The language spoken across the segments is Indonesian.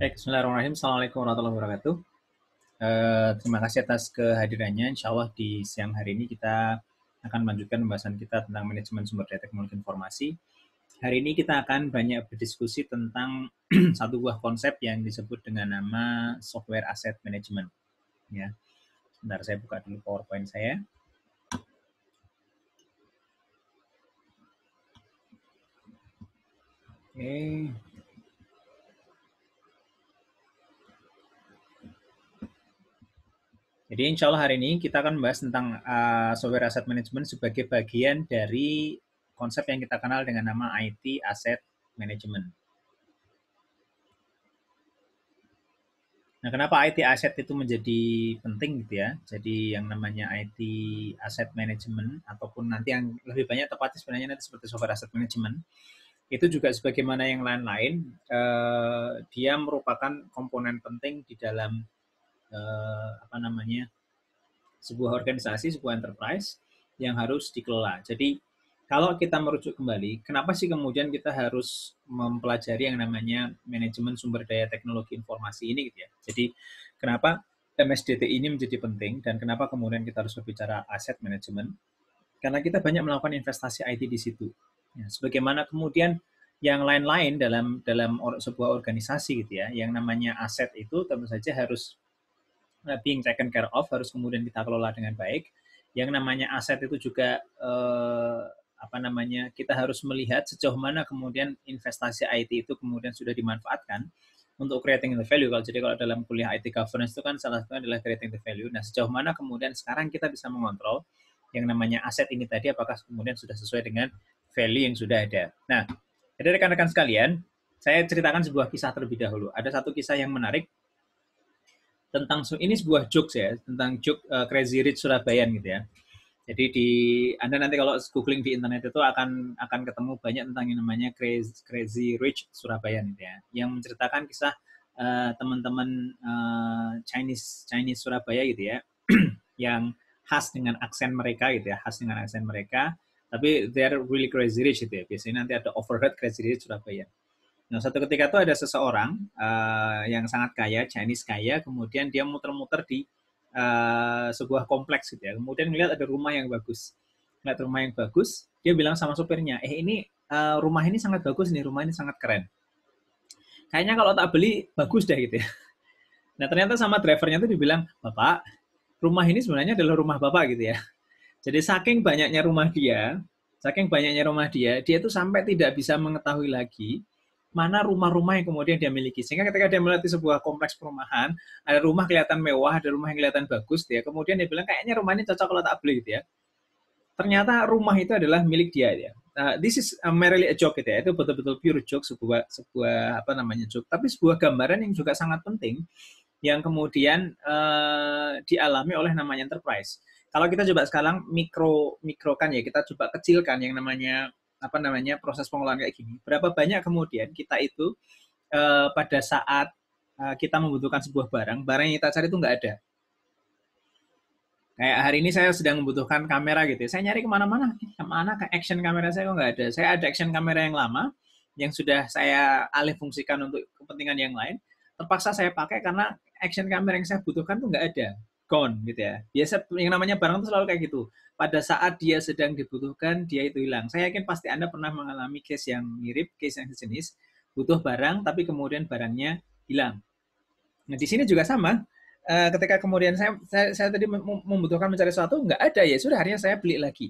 Bismillahirrahmanirrahim. Assalamualaikum warahmatullahi wabarakatuh. Terima kasih atas kehadirannya. Insya Allah di siang hari ini kita akan melanjutkan pembahasan kita tentang manajemen sumber daya teknologi informasi. Hari ini kita akan banyak berdiskusi tentang satu buah konsep yang disebut dengan nama software asset management. Ya, sebentar saya buka dulu PowerPoint saya. Oke. Jadi insya Allah hari ini kita akan membahas tentang software asset management sebagai bagian dari konsep yang kita kenal dengan nama IT asset management. Nah, kenapa IT asset itu menjadi penting gitu ya? Jadi yang namanya IT asset management ataupun nanti yang lebih banyak tepatnya sebenarnya nanti seperti software asset management itu juga sebagaimana yang lain-lain dia merupakan komponen penting di dalam sebuah organisasi, sebuah enterprise yang harus dikelola. Jadi kalau kita merujuk kembali, kenapa sih kemudian kita harus mempelajari yang namanya manajemen sumber daya teknologi informasi ini gitu ya. Jadi kenapa MSDT ini menjadi penting dan kenapa kemudian kita harus berbicara aset manajemen? Karena kita banyak melakukan investasi IT di situ. Ya, sebagaimana kemudian yang lain-lain dalam sebuah organisasi gitu ya, yang namanya aset itu tentu saja harus being taken care of, harus kemudian kita kelola dengan baik. Yang namanya aset itu juga kita harus melihat sejauh mana kemudian investasi IT itu kemudian sudah dimanfaatkan untuk creating the value. Kalau dalam kuliah IT governance itu kan salah satunya adalah creating the value. Nah, sejauh mana kemudian sekarang kita bisa mengontrol yang namanya aset ini tadi apakah kemudian sudah sesuai dengan value yang sudah ada. Nah, jadi rekan-rekan sekalian, saya ceritakan sebuah kisah terlebih dahulu. Ada satu kisah yang menarik tentang ini sebuah jokes ya, tentang joke Crazy Rich Surabayan gitu ya. Jadi Anda nanti kalau googling di internet itu akan ketemu banyak tentang yang namanya Crazy Rich Surabayan gitu ya, yang menceritakan kisah teman-teman Chinese Surabaya gitu ya, yang khas dengan aksen mereka gitu ya, tapi they're really crazy rich gitu ya. Biasanya nanti ada overhead Crazy Rich Surabaya. Nah, satu ketika itu ada seseorang yang sangat kaya, Chinese kaya, kemudian dia muter-muter di sebuah kompleks gitu ya. Kemudian melihat ada rumah yang bagus. Melihat rumah yang bagus, dia bilang sama supirnya, ini rumah ini sangat bagus nih, rumah ini sangat keren. Kayaknya kalau tak beli, bagus deh gitu ya. Nah, ternyata sama drivernya itu dibilang, Bapak, rumah ini sebenarnya adalah rumah Bapak gitu ya. Jadi saking banyaknya rumah dia itu sampai tidak bisa mengetahui lagi mana rumah-rumah yang kemudian dia miliki. Sehingga ketika dia melihat sebuah kompleks perumahan, ada rumah kelihatan mewah, ada rumah yang kelihatan bagus, dia kemudian dia bilang kayaknya rumah ini cocok kalau tak beli gitu ya. Ternyata rumah itu adalah milik dia ya. This is merely a joke gitu ya. Itu betul-betul pure joke, sebuah joke, tapi sebuah gambaran yang juga sangat penting yang kemudian dialami oleh namanya enterprise. Kalau kita coba sekarang mikrokan ya, kita coba kecilkan yang namanya proses pengelolaan kayak gini. Berapa banyak kemudian kita itu pada saat kita membutuhkan sebuah barang yang kita cari itu nggak ada. Kayak hari ini saya sedang membutuhkan kamera gitu ya. Saya nyari kemana-mana, kemana ke action kamera saya kok nggak ada. Saya ada action kamera yang lama, yang sudah saya alih fungsikan untuk kepentingan yang lain. Terpaksa saya pakai karena action kamera yang saya butuhkan tuh nggak ada. Gone gitu ya. Biasa yang namanya barang itu selalu kayak gitu. Pada saat dia sedang dibutuhkan, dia itu hilang. Saya yakin pasti Anda pernah mengalami case yang mirip, case yang sejenis. Butuh barang, tapi kemudian barangnya hilang. Nah, di sini juga sama. Ketika kemudian saya tadi membutuhkan mencari sesuatu, nggak ada, ya sudah akhirnya saya beli lagi.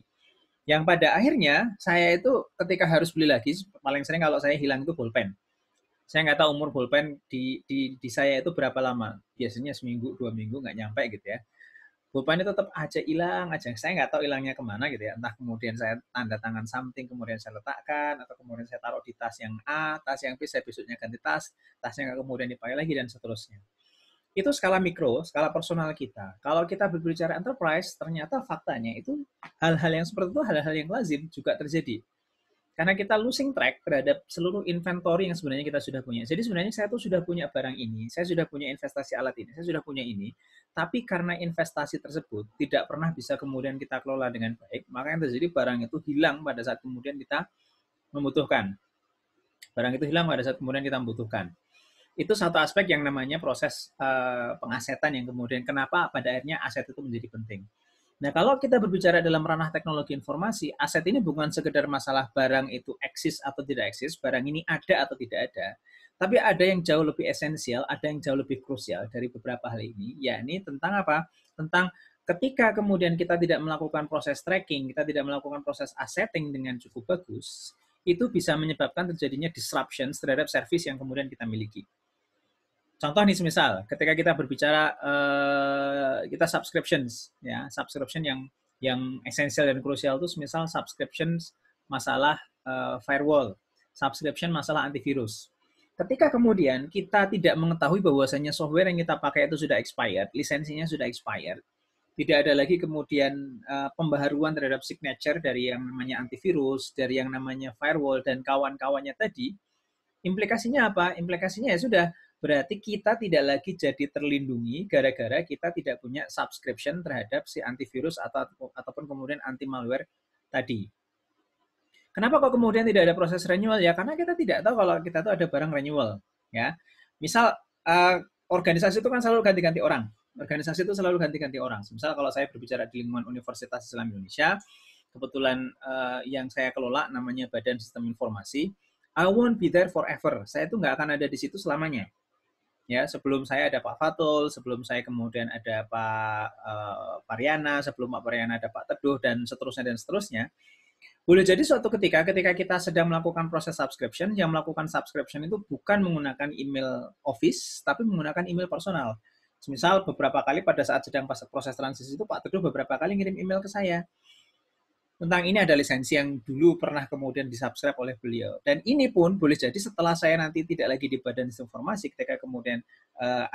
Yang pada akhirnya saya itu ketika harus beli lagi, paling sering kalau saya hilang itu pulpen. Saya nggak tahu umur pulpen di saya itu berapa lama. Biasanya seminggu, 2 minggu nggak nyampe gitu ya. Pulpen itu tetap aja hilang aja. Saya nggak tahu hilangnya kemana gitu ya. Entah kemudian saya tanda tangan something, kemudian saya letakkan, atau kemudian saya taruh di tas yang A, tas yang B, saya besoknya ganti tasnya nggak kemudian dipakai lagi, dan seterusnya. Itu skala mikro, skala personal kita. Kalau kita berbicara enterprise, ternyata faktanya itu hal-hal yang seperti itu, hal-hal yang lazim juga terjadi. Karena kita losing track terhadap seluruh inventory yang sebenarnya kita sudah punya. Jadi sebenarnya saya tuh sudah punya barang ini, saya sudah punya investasi alat ini, saya sudah punya ini, tapi karena investasi tersebut tidak pernah bisa kemudian kita kelola dengan baik, maka yang terjadi barang itu hilang pada saat kemudian kita membutuhkan. Barang itu hilang pada saat kemudian kita membutuhkan. Itu satu aspek yang namanya proses pengasetan yang kemudian kenapa pada akhirnya aset itu menjadi penting. Nah, kalau kita berbicara dalam ranah teknologi informasi, aset ini bukan sekedar masalah barang itu eksis atau tidak eksis, barang ini ada atau tidak ada, tapi ada yang jauh lebih esensial, ada yang jauh lebih krusial dari beberapa hal ini, yakni tentang apa? Tentang ketika kemudian kita tidak melakukan proses tracking, kita tidak melakukan proses assetting dengan cukup bagus, itu bisa menyebabkan terjadinya disruptions terhadap service yang kemudian kita miliki. Contoh nih semisal ketika kita berbicara kita subscriptions ya, subscription yang esensial dan krusial itu semisal subscriptions masalah firewall, subscription masalah antivirus. Ketika kemudian kita tidak mengetahui bahwasanya software yang kita pakai itu sudah expired, lisensinya sudah expired, tidak ada lagi kemudian pembaharuan terhadap signature dari yang namanya antivirus, dari yang namanya firewall dan kawan-kawannya tadi, implikasinya apa? Implikasinya ya sudah, berarti kita tidak lagi jadi terlindungi gara-gara kita tidak punya subscription terhadap si antivirus ataupun kemudian anti malware tadi. Kenapa kok kemudian tidak ada proses renewal? Ya karena kita tidak tahu kalau kita tuh ada barang renewal. Ya, misal organisasi itu kan selalu ganti-ganti orang. Organisasi itu selalu ganti-ganti orang. Misal kalau saya berbicara di lingkungan Universitas Islam Indonesia, kebetulan yang saya kelola namanya Badan Sistem Informasi. I won't be there forever. Saya itu nggak akan ada di situ selamanya. Ya, sebelum saya ada Pak Fatul, sebelum saya kemudian ada Pak Pariana, sebelum Pak Pariana ada Pak Teduh, dan seterusnya. Boleh jadi suatu ketika kita sedang melakukan proses subscription, yang melakukan subscription itu bukan menggunakan email office, tapi menggunakan email personal. Misal beberapa kali pada saat sedang proses transisi itu Pak Teduh beberapa kali ngirim email ke saya tentang ini ada lisensi yang dulu pernah kemudian disubscribe oleh beliau. Dan ini pun boleh jadi setelah saya nanti tidak lagi di Badan Informasi, ketika kemudian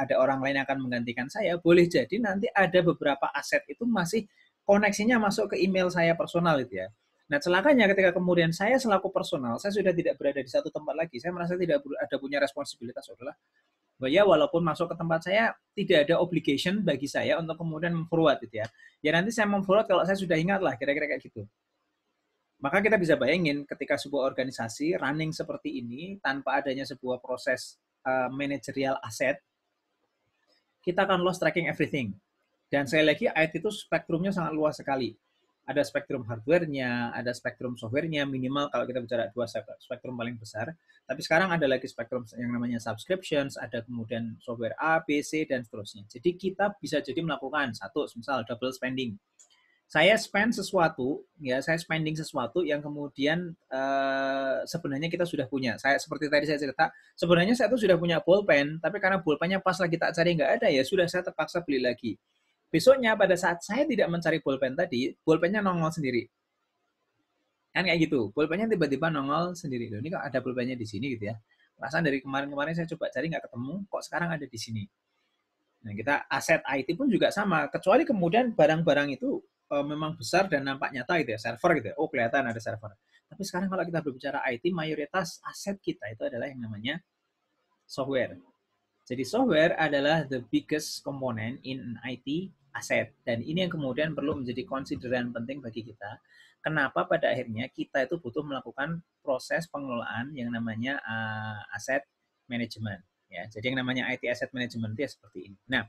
ada orang lain yang akan menggantikan saya, boleh jadi nanti ada beberapa aset itu masih koneksinya masuk ke email saya personal itu ya. Nah, celakanya ketika kemudian saya selaku personal, saya sudah tidak berada di satu tempat lagi, saya merasa tidak ada punya responsibilitas adalah ya walaupun masuk ke tempat saya tidak ada obligation bagi saya untuk kemudian memforward gitu ya. Ya nanti saya memforward kalau saya sudah ingat lah kira-kira kayak gitu. Maka kita bisa bayangin ketika sebuah organisasi running seperti ini tanpa adanya sebuah proses manajerial aset, kita akan lost tracking everything. Dan saya lagi IT itu spektrumnya sangat luas sekali. Ada spektrum hardware-nya, ada spektrum software-nya, minimal kalau kita bicara dua spektrum paling besar. Tapi sekarang ada lagi spektrum yang namanya subscriptions, ada kemudian software A, B, C, dan seterusnya. Jadi kita bisa jadi melakukan satu, misal double spending. Saya spend sesuatu, ya saya spending sesuatu yang kemudian sebenarnya kita sudah punya. Saya seperti tadi saya cerita, sebenarnya saya tuh sudah punya bolpen, tapi karena bolpennya pas lagi tak cari nggak ada, ya sudah saya terpaksa beli lagi. Besoknya pada saat saya tidak mencari bolpen tadi, bolpennya nongol sendiri. Kan kayak gitu, bolpennya tiba-tiba nongol sendiri. Loh, ini kok ada bolpennya di sini gitu ya. Perasaan dari kemarin-kemarin saya coba cari nggak ketemu, kok sekarang ada di sini. Nah, kita aset IT pun juga sama, kecuali kemudian barang-barang itu memang besar dan nampak nyata gitu ya, server gitu ya. Oh, kelihatan ada server. Tapi sekarang kalau kita berbicara IT, mayoritas aset kita itu adalah yang namanya software. Jadi software adalah the biggest component in IT asset. Dan ini yang kemudian perlu menjadi konsideran penting bagi kita. Kenapa pada akhirnya kita itu butuh melakukan proses pengelolaan yang namanya aset management. Ya, jadi yang namanya IT asset management itu ya seperti ini. Nah,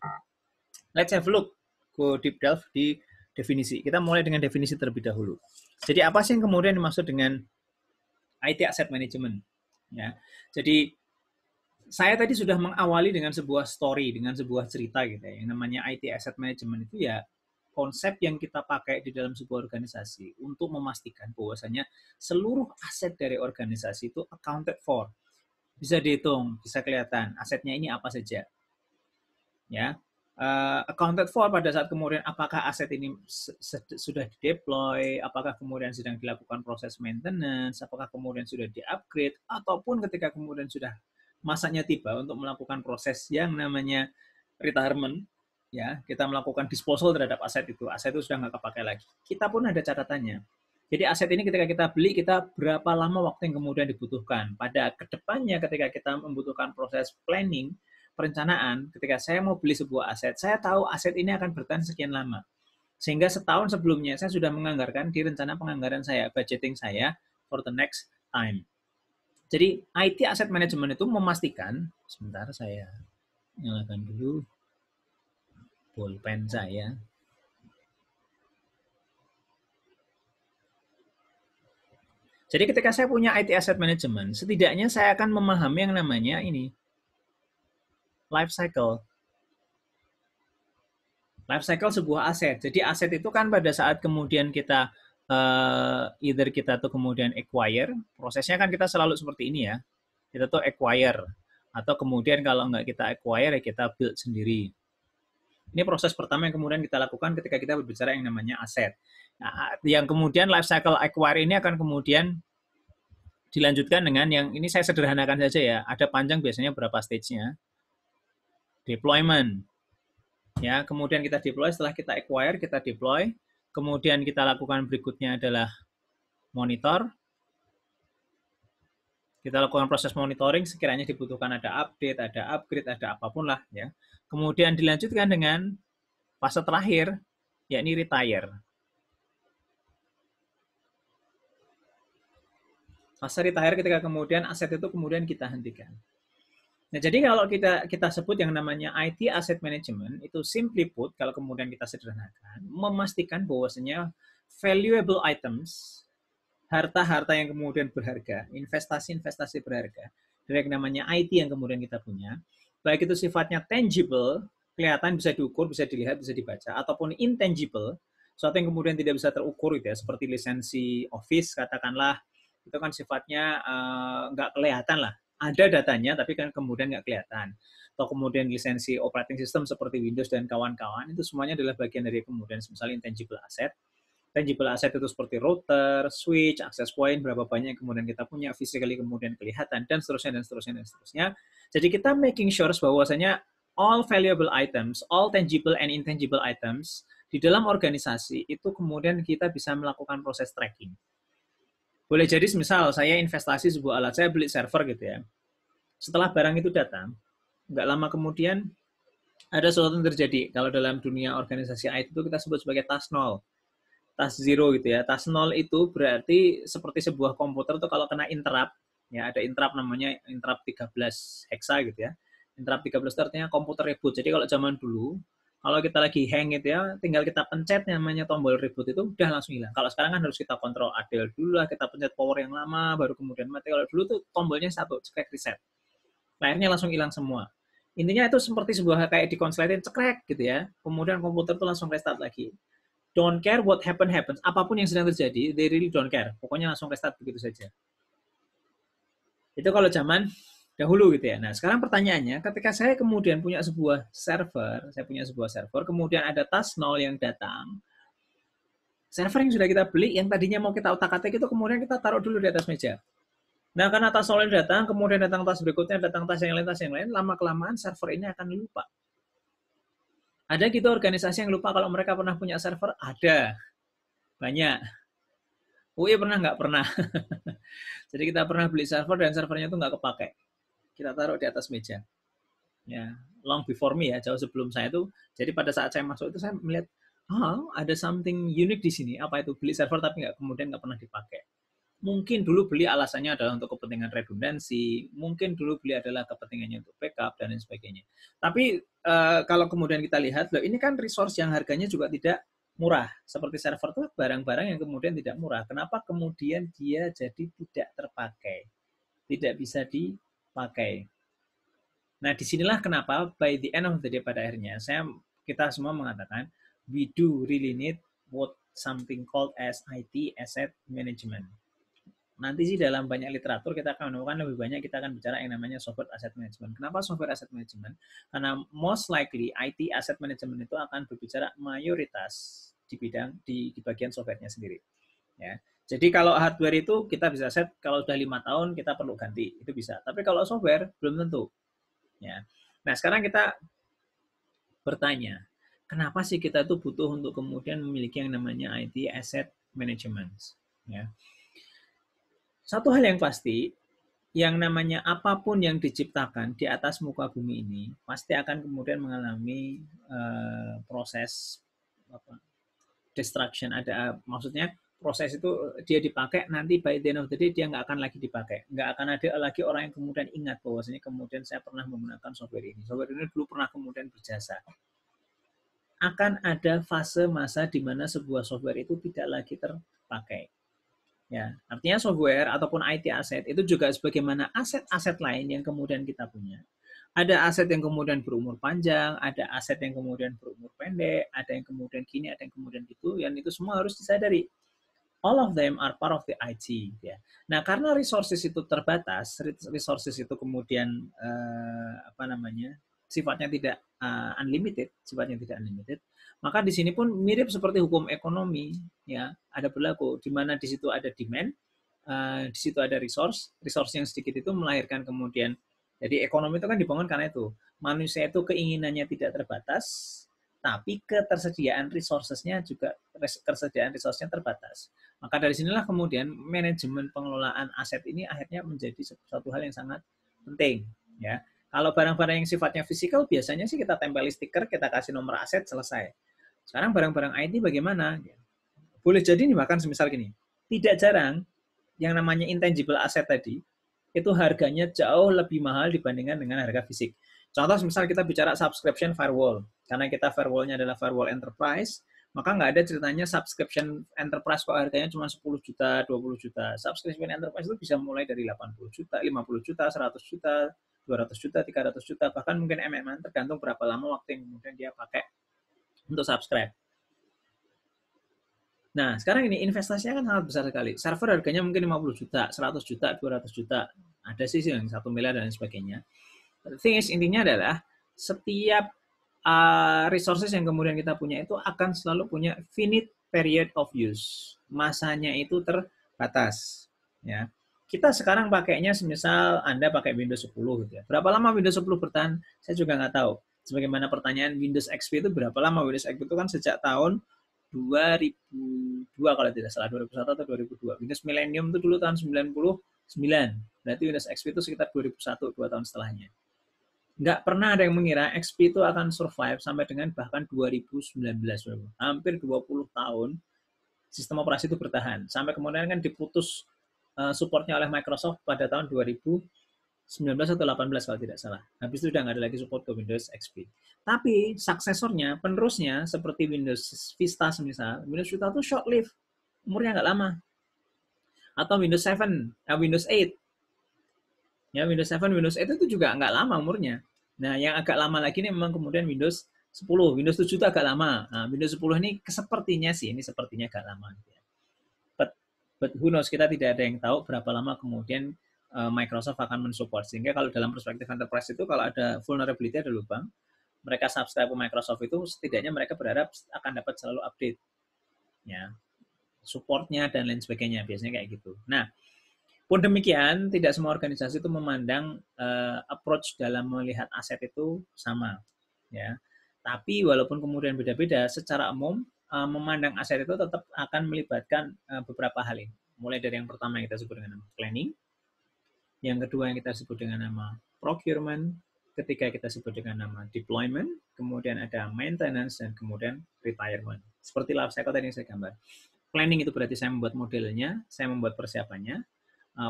let's have a look, go deep dive di definisi. Kita mulai dengan definisi terlebih dahulu. Jadi apa sih yang kemudian dimaksud dengan IT asset management? Ya, jadi saya tadi sudah mengawali dengan sebuah story, dengan sebuah cerita gitu ya. Yang namanya IT asset management itu ya konsep yang kita pakai di dalam sebuah organisasi untuk memastikan bahwasanya seluruh aset dari organisasi itu accounted for. Bisa dihitung, bisa kelihatan asetnya ini apa saja. Ya. Accounted for pada saat kemudian apakah aset ini sudah di-deploy, apakah kemudian sedang dilakukan proses maintenance, apakah kemudian sudah di-upgrade, ataupun ketika kemudian sudah masanya tiba untuk melakukan proses yang namanya retirement, ya kita melakukan disposal terhadap aset itu sudah nggak kepakai lagi. Kita pun ada catatannya. Jadi aset ini ketika kita beli, kita berapa lama waktu yang kemudian dibutuhkan. Pada kedepannya ketika kita membutuhkan proses planning, perencanaan, ketika saya mau beli sebuah aset, saya tahu aset ini akan bertahan sekian lama. Sehingga setahun sebelumnya saya sudah menganggarkan di rencana penganggaran saya, budgeting saya for the next time. Jadi IT Asset Management itu memastikan, sebentar saya nyalakan dulu pulpen saya. Jadi ketika saya punya IT Asset Management, setidaknya saya akan memahami yang namanya ini, life cycle. Life cycle sebuah aset. Jadi aset itu kan pada saat kemudian kita either kita tuh kemudian acquire, prosesnya kan kita selalu seperti ini ya. Kita tuh acquire atau kemudian kalau nggak kita acquire ya kita build sendiri. Ini proses pertama yang kemudian kita lakukan ketika kita berbicara yang namanya aset. Nah, yang kemudian life cycle acquire ini akan kemudian dilanjutkan dengan yang ini saya sederhanakan saja ya. Ada panjang biasanya berapa stage-nya. Deployment. Ya, kemudian kita deploy, setelah kita acquire, kita deploy. Kemudian kita lakukan berikutnya adalah monitor. Kita lakukan proses monitoring, sekiranya dibutuhkan ada update, ada upgrade, ada apapun lah ya. Kemudian dilanjutkan dengan fase terakhir, yakni retire. Fase retire ketika kemudian aset itu kemudian kita hentikan. Nah, jadi kalau kita sebut yang namanya IT Asset Management, itu simply put, kalau kemudian kita sederhanakan, memastikan bahwasanya valuable items, harta-harta yang kemudian berharga, investasi-investasi berharga, dari yang namanya IT yang kemudian kita punya, baik itu sifatnya tangible, kelihatan, bisa diukur, bisa dilihat, bisa dibaca, ataupun intangible, sesuatu yang kemudian tidak bisa terukur gitu ya, seperti lisensi office katakanlah, itu kan sifatnya nggak kelihatan lah. Ada datanya, tapi kan kemudian nggak kelihatan. Atau kemudian lisensi operating system seperti Windows dan kawan-kawan, itu semuanya adalah bagian dari kemudian misalnya intangible asset. Tangible asset itu seperti router, switch, access point, berapa banyak yang kemudian kita punya, physically kemudian kelihatan, dan seterusnya, dan seterusnya, dan seterusnya. Jadi kita making sure bahwasanya all valuable items, all tangible and intangible items, di dalam organisasi itu kemudian kita bisa melakukan proses tracking. Boleh jadi misal saya investasi sebuah alat, saya beli server gitu ya. Setelah barang itu datang, nggak lama kemudian ada sesuatu yang terjadi. Kalau dalam dunia organisasi IT itu kita sebut sebagai task null, task zero gitu ya. Task null itu berarti seperti sebuah komputer tuh kalau kena interrupt, ya ada interrupt namanya interrupt 13 hexa gitu ya. Interrupt 13 itu artinya komputer reboot. Jadi kalau zaman dulu kalau kita lagi hang gitu ya, tinggal kita pencet namanya tombol reboot itu udah langsung hilang. Kalau sekarang kan harus kita kontrol adel dulu lah, kita pencet power yang lama, baru kemudian mati. Kalau dulu tuh tombolnya satu, cekrek reset. Layarnya langsung hilang semua. Intinya itu seperti sebuah kayak dikonsletin, cekrek gitu ya. Kemudian komputer tuh langsung restart lagi. Don't care what happens. Apapun yang sedang terjadi, they really don't care. Pokoknya langsung restart begitu saja. Itu kalau zaman dahulu gitu ya. Nah, sekarang pertanyaannya, ketika saya kemudian punya sebuah server, kemudian ada task null yang datang, server yang sudah kita beli, yang tadinya mau kita utak-atik itu kemudian kita taruh dulu di atas meja. Nah, karena task null datang, kemudian datang task berikutnya, datang task yang lain, lama-kelamaan server ini akan lupa. Ada gitu organisasi yang lupa kalau mereka pernah punya server? Ada. Banyak. UI pernah nggak? Pernah. Jadi kita pernah beli server dan servernya itu nggak kepake. Kita taruh di atas meja. Ya, long before me ya, jauh sebelum saya itu. Jadi pada saat saya masuk itu saya melihat, ada something unik di sini. Apa itu? Beli server tapi kemudian nggak pernah dipakai. Mungkin dulu beli alasannya adalah untuk kepentingan redundansi, mungkin dulu beli adalah kepentingannya untuk backup dan lain sebagainya. Tapi kalau kemudian kita lihat, loh ini kan resource yang harganya juga tidak murah. Seperti server itu barang-barang yang kemudian tidak murah. Kenapa kemudian dia jadi tidak terpakai, tidak bisa dipakai? Nah, disinilah kenapa by the end of the day pada akhirnya kita semua mengatakan we do really need what something called as IT asset management. Nanti sih dalam banyak literatur kita akan menemukan lebih banyak kita akan bicara yang namanya software asset management. Kenapa software asset management? Karena most likely IT asset management itu akan berbicara mayoritas di bidang di bagian softwarenya sendiri. Ya. Jadi kalau hardware itu kita bisa set kalau sudah 5 tahun kita perlu ganti, itu bisa. Tapi kalau software belum tentu. Ya. Nah, sekarang kita bertanya, kenapa sih kita tuh butuh untuk kemudian memiliki yang namanya IT asset management? Ya. Satu hal yang pasti, yang namanya apapun yang diciptakan di atas muka bumi ini pasti akan kemudian mengalami proses destruction. Maksudnya proses itu dia dipakai, nanti by the end of the day dia nggak akan lagi dipakai. Nggak akan ada lagi orang yang kemudian ingat bahwasanya kemudian saya pernah menggunakan software ini. Software ini dulu pernah kemudian berjasa. Akan ada fase masa di mana sebuah software itu tidak lagi terpakai. Ya, artinya software ataupun IT aset itu juga sebagaimana aset-aset lain yang kemudian kita punya. Ada aset yang kemudian berumur panjang, ada aset yang kemudian berumur pendek, ada yang kemudian gini, ada yang kemudian gitu, dan itu semua harus disadari. All of them are part of the IT. Ya. Nah, karena resources itu terbatas, resources itu kemudian sifatnya tidak unlimited, maka di sini pun mirip seperti hukum ekonomi, ya, ada berlaku di mana di situ ada demand, di situ ada resource yang sedikit itu melahirkan kemudian. Jadi ekonomi itu kan dibangun karena itu manusia itu keinginannya tidak terbatas, tapi ketersediaan resources-nya terbatas. Maka dari sinilah kemudian manajemen pengelolaan aset ini akhirnya menjadi suatu hal yang sangat penting. Ya, kalau barang-barang yang sifatnya fisikal biasanya sih kita tempeli stiker, kita kasih nomor aset, selesai. Sekarang barang-barang IT bagaimana? Boleh jadi nih bahkan semisal gini, tidak jarang yang namanya intangible asset tadi itu harganya jauh lebih mahal dibandingkan dengan harga fisik. Contoh misal kita bicara subscription firewall, karena kita firewall-nya adalah firewall enterprise, maka nggak ada ceritanya subscription enterprise kok harganya cuma 10 juta, 20 juta. Subscription enterprise itu bisa mulai dari 80 juta, 50 juta, 100 juta, 200 juta, 300 juta, bahkan mungkin tergantung berapa lama waktu yang kemudian dia pakai untuk subscribe. Nah, sekarang ini investasinya kan sangat besar sekali. Server harganya mungkin 50 juta, 100 juta, 200 juta. Ada sih yang 1 miliar dan sebagainya. The thing is, intinya adalah setiap resources yang kemudian kita punya itu akan selalu punya finite period of use. Masanya itu terbatas. Ya. Kita sekarang pakainya semisal Anda pakai Windows 10 gitu ya. Berapa lama Windows 10 bertahan? Saya juga nggak tahu. Sebagaimana pertanyaan Windows XP itu berapa lama? Windows XP itu kan sejak tahun 2002 kalau tidak salah, 2001 atau 2002. Windows Millennium itu dulu tahun 99. Berarti Windows XP itu sekitar 2001, 2 tahun setelahnya. Nggak pernah ada yang mengira XP itu akan survive sampai dengan bahkan 2019. Hampir 20 tahun sistem operasi itu bertahan. Sampai kemudian kan diputus supportnya oleh Microsoft pada tahun 2019 atau 18 kalau tidak salah. Habis itu udah nggak ada lagi support ke Windows XP. Tapi suksesornya, penerusnya seperti Windows Vista misal, Windows Vista itu short lived, umurnya nggak lama. Atau Windows 7, Windows 8. Ya, Windows 7, Windows 8 itu juga nggak lama umurnya. Nah, yang agak lama lagi ini memang kemudian Windows 10. Windows 7 itu agak lama. Nah, Windows 10 ini sepertinya agak lama. But who knows, kita tidak ada yang tahu berapa lama kemudian Microsoft akan mensupport. Sehingga kalau dalam perspektif enterprise itu, kalau ada vulnerability, ada lubang, mereka subscribe ke Microsoft itu, setidaknya mereka berharap akan dapat selalu update. Ya, supportnya dan lain sebagainya. Biasanya kayak gitu. Nah, pun demikian, tidak semua organisasi itu memandang approach dalam melihat aset itu sama. Ya. Tapi walaupun kemudian beda-beda, secara umum memandang aset itu tetap akan melibatkan beberapa hal ini. Mulai dari yang pertama yang kita sebut dengan nama planning, yang kedua yang kita sebut dengan nama procurement, ketiga kita sebut dengan nama deployment, kemudian ada maintenance, dan kemudian retirement. Seperti life cycle tadi yang saya gambar. Planning itu berarti saya membuat modelnya, saya membuat persiapannya.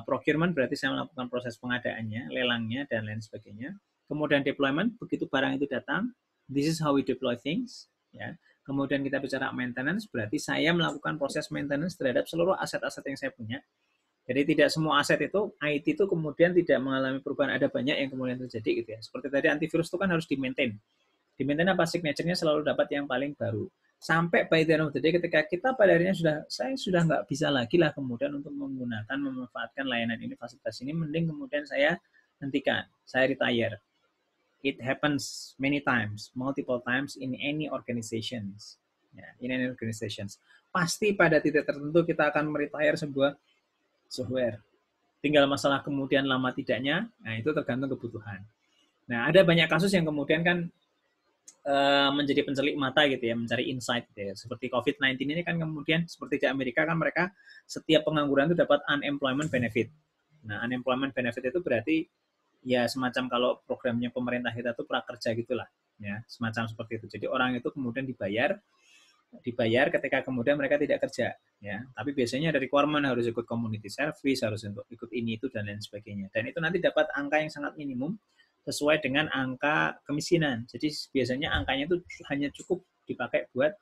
Procurement berarti saya melakukan proses pengadaannya, lelangnya, dan lain sebagainya. Kemudian deployment, begitu barang itu datang, this is how we deploy things. Ya. Kemudian kita bicara maintenance, berarti saya melakukan proses maintenance terhadap seluruh aset-aset yang saya punya. Jadi tidak semua aset itu, IT itu kemudian tidak mengalami perubahan, ada banyak yang kemudian terjadi gitu ya. Seperti tadi antivirus itu kan harus di-maintain. Di-maintain apa? Signature-nya selalu dapat yang paling baru. Sampai by the end of the day ketika kita pada akhirnya saya sudah nggak bisa lagi lah kemudian untuk memanfaatkan layanan ini, fasilitas ini, mending kemudian saya hentikan, saya retire. It happens many times, multiple times in any organizations. In any organizations. Pasti pada titik tertentu kita akan meretire sebuah software. Tinggal masalah kemudian lama tidaknya, nah itu tergantung kebutuhan. Nah, ada banyak kasus yang kemudian kan menjadi pencelik mata gitu ya, mencari insight gitu ya. Seperti COVID-19 ini kan kemudian seperti di Amerika kan mereka setiap pengangguran itu dapat unemployment benefit. Nah, unemployment benefit itu berarti ya semacam kalau programnya pemerintah kita tuh prakerja gitulah, ya, semacam seperti itu. Jadi orang itu kemudian dibayar dibayar ketika kemudian mereka tidak kerja, ya. Tapi biasanya ada requirement harus ikut community service, harus untuk ikut ini itu dan lain sebagainya. Dan itu nanti dapat angka yang sangat minimum sesuai dengan angka kemiskinan. Jadi biasanya angkanya itu hanya cukup dipakai buat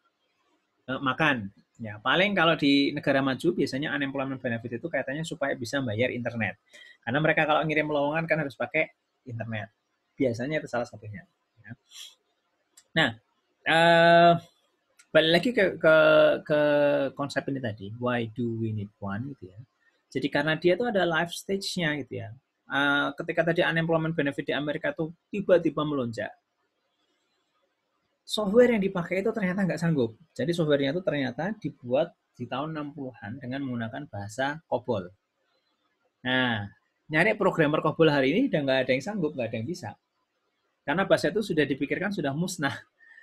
makan. Ya, paling kalau di negara maju biasanya unemployment benefit itu kaitannya supaya bisa bayar internet. Karena mereka kalau ngirim lowongan kan harus pakai internet. Biasanya itu salah satunya. Ya. Nah, balik lagi ke konsep ini tadi, why do we need one gitu ya. Jadi karena dia tuh ada life stage-nya gitu ya. Ketika tadi unemployment benefit di Amerika tuh tiba-tiba melonjak, software yang dipakai itu ternyata nggak sanggup. Jadi softwarenya itu ternyata dibuat di tahun 60-an dengan menggunakan bahasa COBOL. Nah, nyari programmer COBOL hari ini udah nggak ada yang sanggup, nggak ada yang bisa. Karena bahasa itu sudah dipikirkan sudah musnah,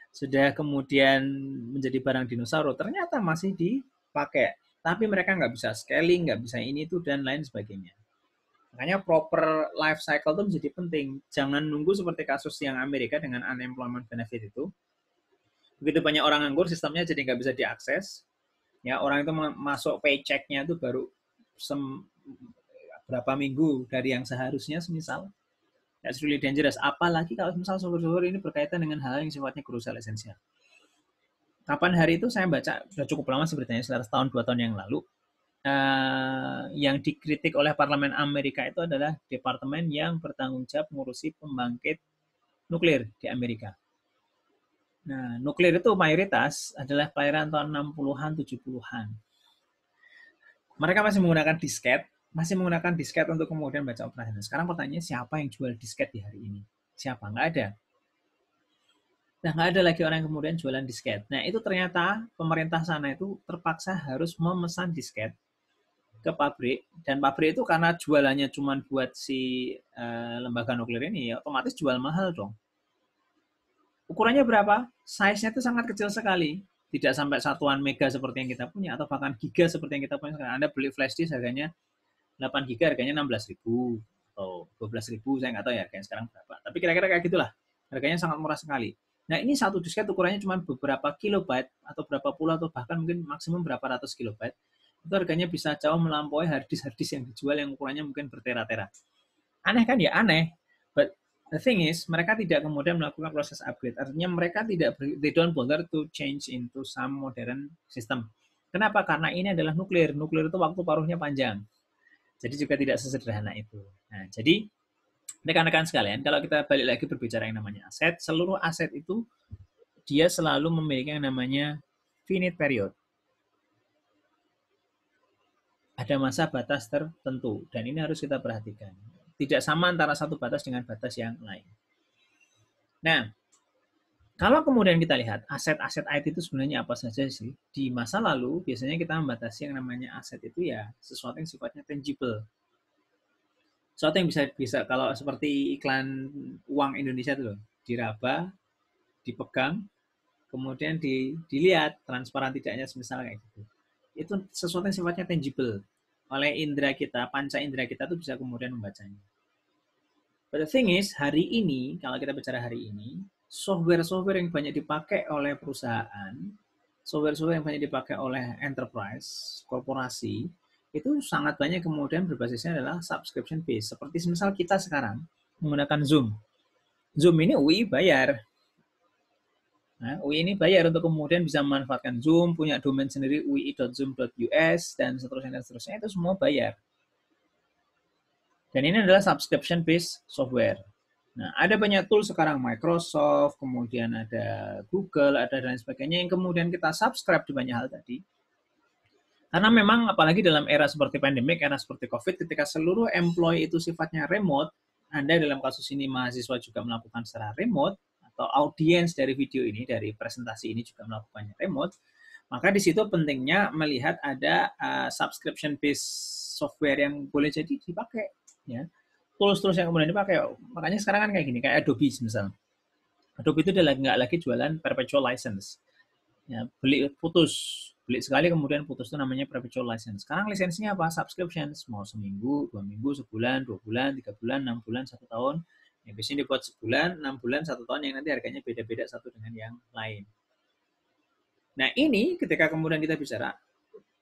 sudah kemudian menjadi barang dinosaurus, ternyata masih dipakai. Tapi mereka nggak bisa scaling, nggak bisa ini itu dan lain sebagainya. Makanya proper life cycle itu menjadi penting. Jangan nunggu seperti kasus yang Amerika dengan unemployment benefit itu. Begitu banyak orang nganggur, sistemnya jadi nggak bisa diakses. Ya, orang itu masuk paycheck-nya itu baru berapa minggu dari yang seharusnya, semisal. That's really dangerous. Apalagi kalau misal software ini berkaitan dengan hal yang sifatnya krusial esensial. Kapan hari itu saya baca, sudah cukup lama sebenarnya, sekitar setahun 2 tahun yang lalu, yang dikritik oleh Parlemen Amerika itu adalah departemen yang bertanggung jawab mengurusi pembangkit nuklir di Amerika. Nah, nuklir itu mayoritas adalah kelahiran tahun 60-an, 70-an. Mereka masih menggunakan disket untuk kemudian baca operasi. Sekarang pertanyaannya, siapa yang jual disket di hari ini? Siapa? Nggak ada. Nah, nggak ada lagi orang yang kemudian jualan disket. Nah, itu ternyata pemerintah sana itu terpaksa harus memesan disket ke pabrik, dan pabrik itu karena jualannya cuma buat si lembaga nuklir ini, ya otomatis jual mahal dong. Ukurannya berapa? Size-nya itu sangat kecil sekali. Tidak sampai satuan mega seperti yang kita punya, atau bahkan giga seperti yang kita punya sekarang. Anda beli flash disk harganya 8 giga, harganya 16.000 atau 12.000, saya nggak tahu ya harganya sekarang berapa. Tapi kira-kira kayak gitulah. Harganya sangat murah sekali. Nah, ini satu disket ukurannya cuma beberapa kilobyte, atau berapa puluh, atau bahkan mungkin maksimum berapa ratus kilobyte. Itu harganya bisa jauh melampaui harddisk yang dijual yang ukurannya mungkin bertera-tera. Aneh kan? Ya aneh. But the thing is, mereka tidak kemudian melakukan proses upgrade. Artinya mereka tidak, they don't bother to change into some modern system. Kenapa? Karena ini adalah nuklir. Nuklir itu waktu paruhnya panjang. Jadi juga tidak sesederhana itu. Nah, jadi rekan-rekan sekalian, kalau kita balik lagi berbicara yang namanya aset, seluruh aset itu dia selalu memiliki yang namanya finite period. Ada masa batas tertentu, dan ini harus kita perhatikan. Tidak sama antara satu batas dengan batas yang lain. Nah, kalau kemudian kita lihat aset-aset IT itu sebenarnya apa saja sih? Di masa lalu biasanya kita membatasi yang namanya aset itu ya sesuatu yang sifatnya tangible. Sesuatu yang bisa kalau seperti iklan uang Indonesia itu loh, diraba, dipegang, kemudian dilihat transparan tidaknya semisal kayak gitu. Itu sesuatu yang sifatnya tangible. Oleh indera kita, panca indera kita tuh bisa kemudian membacanya. But the thing is, hari ini, kalau kita bicara hari ini, software-software yang banyak dipakai oleh perusahaan, software-software yang banyak dipakai oleh enterprise, korporasi, itu sangat banyak kemudian berbasisnya adalah subscription base. Seperti misal kita sekarang menggunakan Zoom. Zoom ini UI bayar. Nah, UI ini bayar untuk kemudian bisa memanfaatkan Zoom, punya domain sendiri ui.zoom.us, dan seterusnya, itu semua bayar. Dan ini adalah subscription based software. Nah, ada banyak tool sekarang, Microsoft, kemudian ada Google, ada dan sebagainya yang kemudian kita subscribe di banyak hal tadi. Karena memang apalagi dalam era seperti pandemik, era seperti COVID, ketika seluruh employee itu sifatnya remote, Anda dalam kasus ini mahasiswa juga melakukan secara remote, atau audiens dari video ini, dari presentasi ini juga melakukannya remote, maka di situ pentingnya melihat ada subscription based software yang boleh jadi dipakai. Ya, tools-tools yang kemudian dipakai. Makanya sekarang kan kayak gini, kayak Adobe misalnya. Adobe itu udah nggak lagi jualan perpetual license. Ya, beli sekali kemudian putus, itu namanya perpetual license. Sekarang lisensinya apa? Subscription. Mau seminggu, 2 minggu, sebulan, 2 bulan, 3 bulan, 6 bulan, 1 tahun. Ya, biasanya dibuat sebulan, 6 bulan, 1 tahun, yang nanti harganya beda-beda satu dengan yang lain. Nah, ini ketika kemudian kita bicara,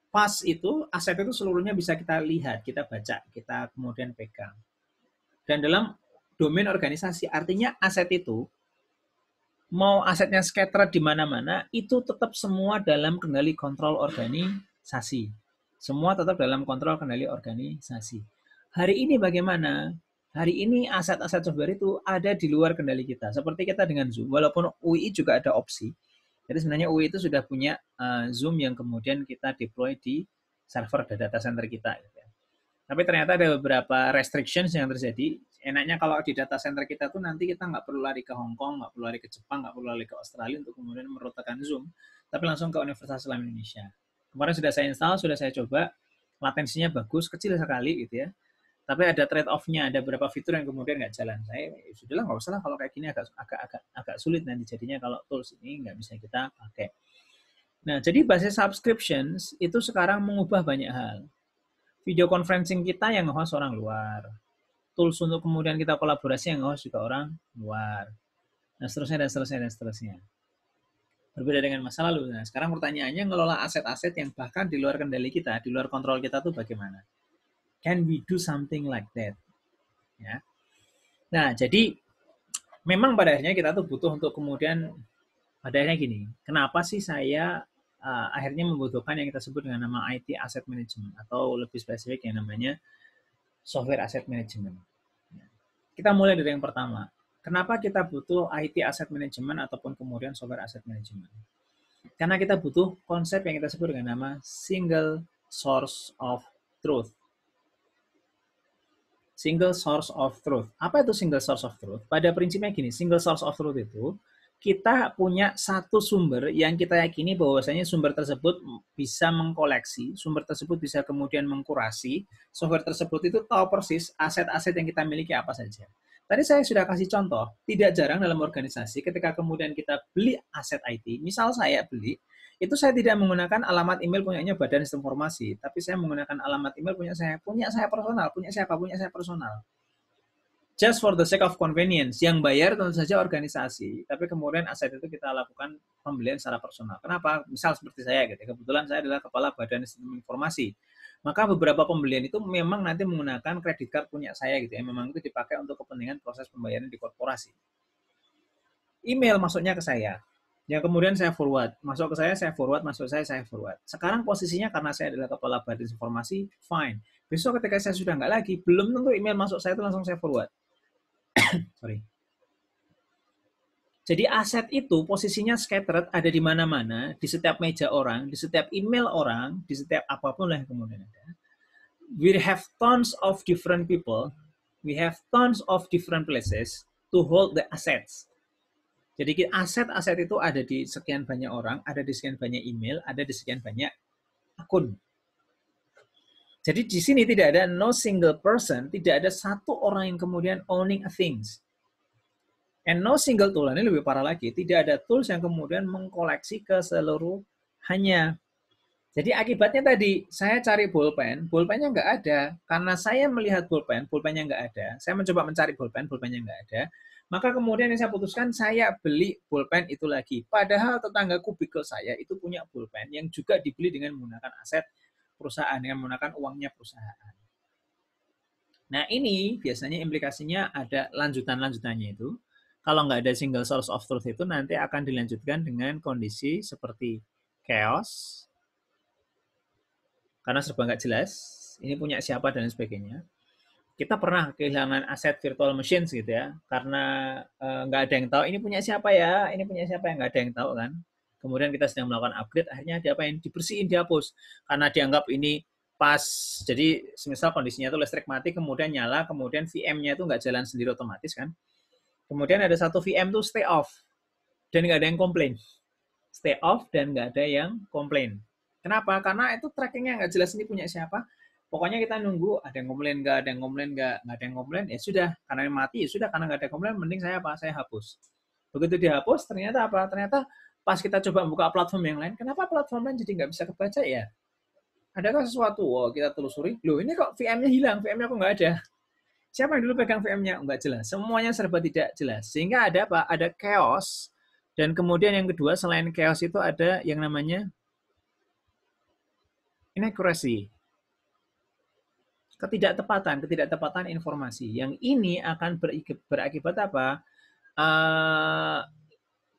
pas itu, aset itu seluruhnya bisa kita lihat, kita baca, kita kemudian pegang. Dan dalam domain organisasi, artinya aset itu, mau asetnya scattered di mana-mana, itu tetap semua dalam kendali kontrol organisasi. Semua tetap dalam kontrol kendali organisasi. Hari ini bagaimana? Hari ini aset-aset software itu ada di luar kendali kita. Seperti kita dengan Zoom, walaupun UI juga ada opsi. Jadi sebenarnya UI itu sudah punya Zoom yang kemudian kita deploy di server data center kita. Tapi ternyata ada beberapa restrictions yang terjadi. Enaknya kalau di data center kita tuh nanti kita nggak perlu lari ke Hong Kong, nggak perlu lari ke Jepang, nggak perlu lari ke Australia untuk kemudian merotakan Zoom, tapi langsung ke Universitas Islam Indonesia. Kemarin sudah saya install, sudah saya coba, latensinya bagus, kecil sekali gitu ya. Tapi ada trade off-nya, ada beberapa fitur yang kemudian nggak jalan. Saya sudahlah nggak usah lah kalau kayak gini agak sulit nanti jadinya kalau tools ini nggak bisa kita pakai. Nah, jadi basis subscriptions itu sekarang mengubah banyak hal. Video conferencing kita yang nge-host orang luar. Tools untuk kemudian kita kolaborasi yang nge-host juga orang luar. Nah, seterusnya dan seterusnya dan seterusnya. Berbeda dengan masa lalu. Nah, sekarang pertanyaannya ngelola aset-aset yang bahkan di luar kendali kita, di luar kontrol kita tuh bagaimana? Can we do something like that? Ya. Nah, jadi memang pada akhirnya kita tuh butuh untuk kemudian pada akhirnya gini, kenapa sih saya akhirnya membutuhkan yang kita sebut dengan nama IT Asset Management atau lebih spesifik yang namanya Software Asset Management. Kita mulai dari yang pertama. Kenapa kita butuh IT Asset Management ataupun kemudian Software Asset Management? Karena kita butuh konsep yang kita sebut dengan nama Single Source of Truth. Single source of truth. Apa itu single source of truth? Pada prinsipnya gini, single source of truth itu kita punya satu sumber yang kita yakini bahwasanya sumber tersebut bisa mengkoleksi, sumber tersebut bisa kemudian mengkurasi, software tersebut itu tahu persis aset-aset yang kita miliki apa saja. Tadi saya sudah kasih contoh, tidak jarang dalam organisasi ketika kemudian kita beli aset IT, misal saya beli, itu saya tidak menggunakan alamat email punyanya Badan Sistem Informasi, tapi saya menggunakan alamat email punya saya personal, punya saya personal. Just for the sake of convenience, yang bayar tentu saja organisasi, tapi kemudian aset itu kita lakukan pembelian secara personal. Kenapa? Misal seperti saya, gitu. Kebetulan saya adalah kepala Badan Sistem Informasi. Maka beberapa pembelian itu memang nanti menggunakan kredit card punya saya, gitu ya. Memang itu dipakai untuk kepentingan proses pembayaran di korporasi. Email masuknya ke saya. Yang kemudian saya forward, masuk ke saya forward, masuk saya forward. Sekarang posisinya karena saya adalah kepala Badan Informasi, fine. Besok ketika saya sudah nggak lagi, belum tentu email masuk saya itu langsung saya forward. Sorry. Jadi aset itu posisinya scattered ada di mana-mana, di setiap meja orang, di setiap email orang, di setiap apapun lah yang kemudian ada. We have tons of different people, we have tons of different places to hold the assets. Jadi aset-aset itu ada di sekian banyak orang, ada di sekian banyak email, ada di sekian banyak akun. Jadi di sini tidak ada no single person, tidak ada satu orang yang kemudian owning a things. And no single tool, ini lebih parah lagi, tidak ada tools yang kemudian mengkoleksi keseluruhannya. Jadi akibatnya tadi, saya cari bolpen, bolpennya nggak ada. Karena saya melihat bolpennya nggak ada. Saya mencoba mencari bolpennya nggak ada. Maka kemudian yang saya putuskan, saya beli bolpen itu lagi. Padahal tetangga kubikel saya itu punya bolpen yang juga dibeli dengan menggunakan aset perusahaan, dengan menggunakan uangnya perusahaan. Nah ini biasanya implikasinya ada lanjutan-lanjutannya itu. Kalau nggak ada single source of truth itu nanti akan dilanjutkan dengan kondisi seperti chaos, karena serba nggak jelas, ini punya siapa dan sebagainya. Kita pernah kehilangan aset virtual machines gitu ya, karena nggak ada yang tahu ini punya siapa ya, ini punya siapa yang nggak ada yang tahu kan. Kemudian kita sedang melakukan upgrade, akhirnya ada apa yang dibersihin, dihapus, karena dianggap ini pas. Jadi semisal kondisinya itu listrik mati, kemudian nyala, kemudian VM-nya itu nggak jalan sendiri otomatis kan. Kemudian ada satu VM tuh stay off, dan nggak ada yang komplain. Stay off dan nggak ada yang komplain. Kenapa? Karena itu trackingnya nggak jelas ini punya siapa. Pokoknya kita nunggu ada yang komplain nggak, ada yang komplain nggak ada yang komplain, ya sudah. Karena yang mati, ya sudah. Karena nggak ada yang komplain, mending saya apa? Saya hapus. Begitu dihapus, ternyata apa? Ternyata pas kita coba buka platform yang lain, kenapa platform lain jadi nggak bisa kebaca ya? Adakah sesuatu? Oh, kita telusuri. Loh, ini kok VM-nya hilang? VM-nya kok nggak ada? Siapa yang dulu pegang VM-nya? Nggak jelas. Semuanya serba tidak jelas. Sehingga ada apa? Ada chaos. Dan kemudian yang kedua, selain chaos itu ada yang namanya inaccuracy, ketidaktepatan informasi. Yang ini akan berakibat apa?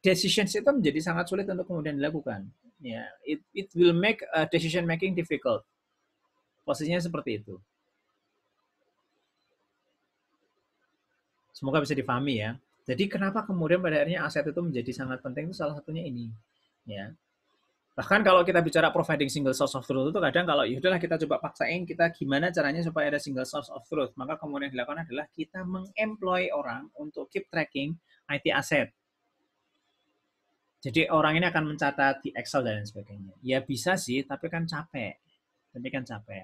Decisions itu menjadi sangat sulit untuk kemudian dilakukan. Ya, it will make decision making difficult. Posisinya seperti itu. Semoga bisa dipahami ya. Jadi kenapa kemudian pada akhirnya aset itu menjadi sangat penting, itu salah satunya ini. Ya. Bahkan kalau kita bicara providing single source of truth itu kadang kalau yaudahlah kita coba paksain, kita gimana caranya supaya ada single source of truth. Maka kemudian dilakukan adalah kita mengemploy orang untuk keep tracking IT aset. Jadi orang ini akan mencatat di Excel dan lain sebagainya. Ya bisa sih, tapi kan capek.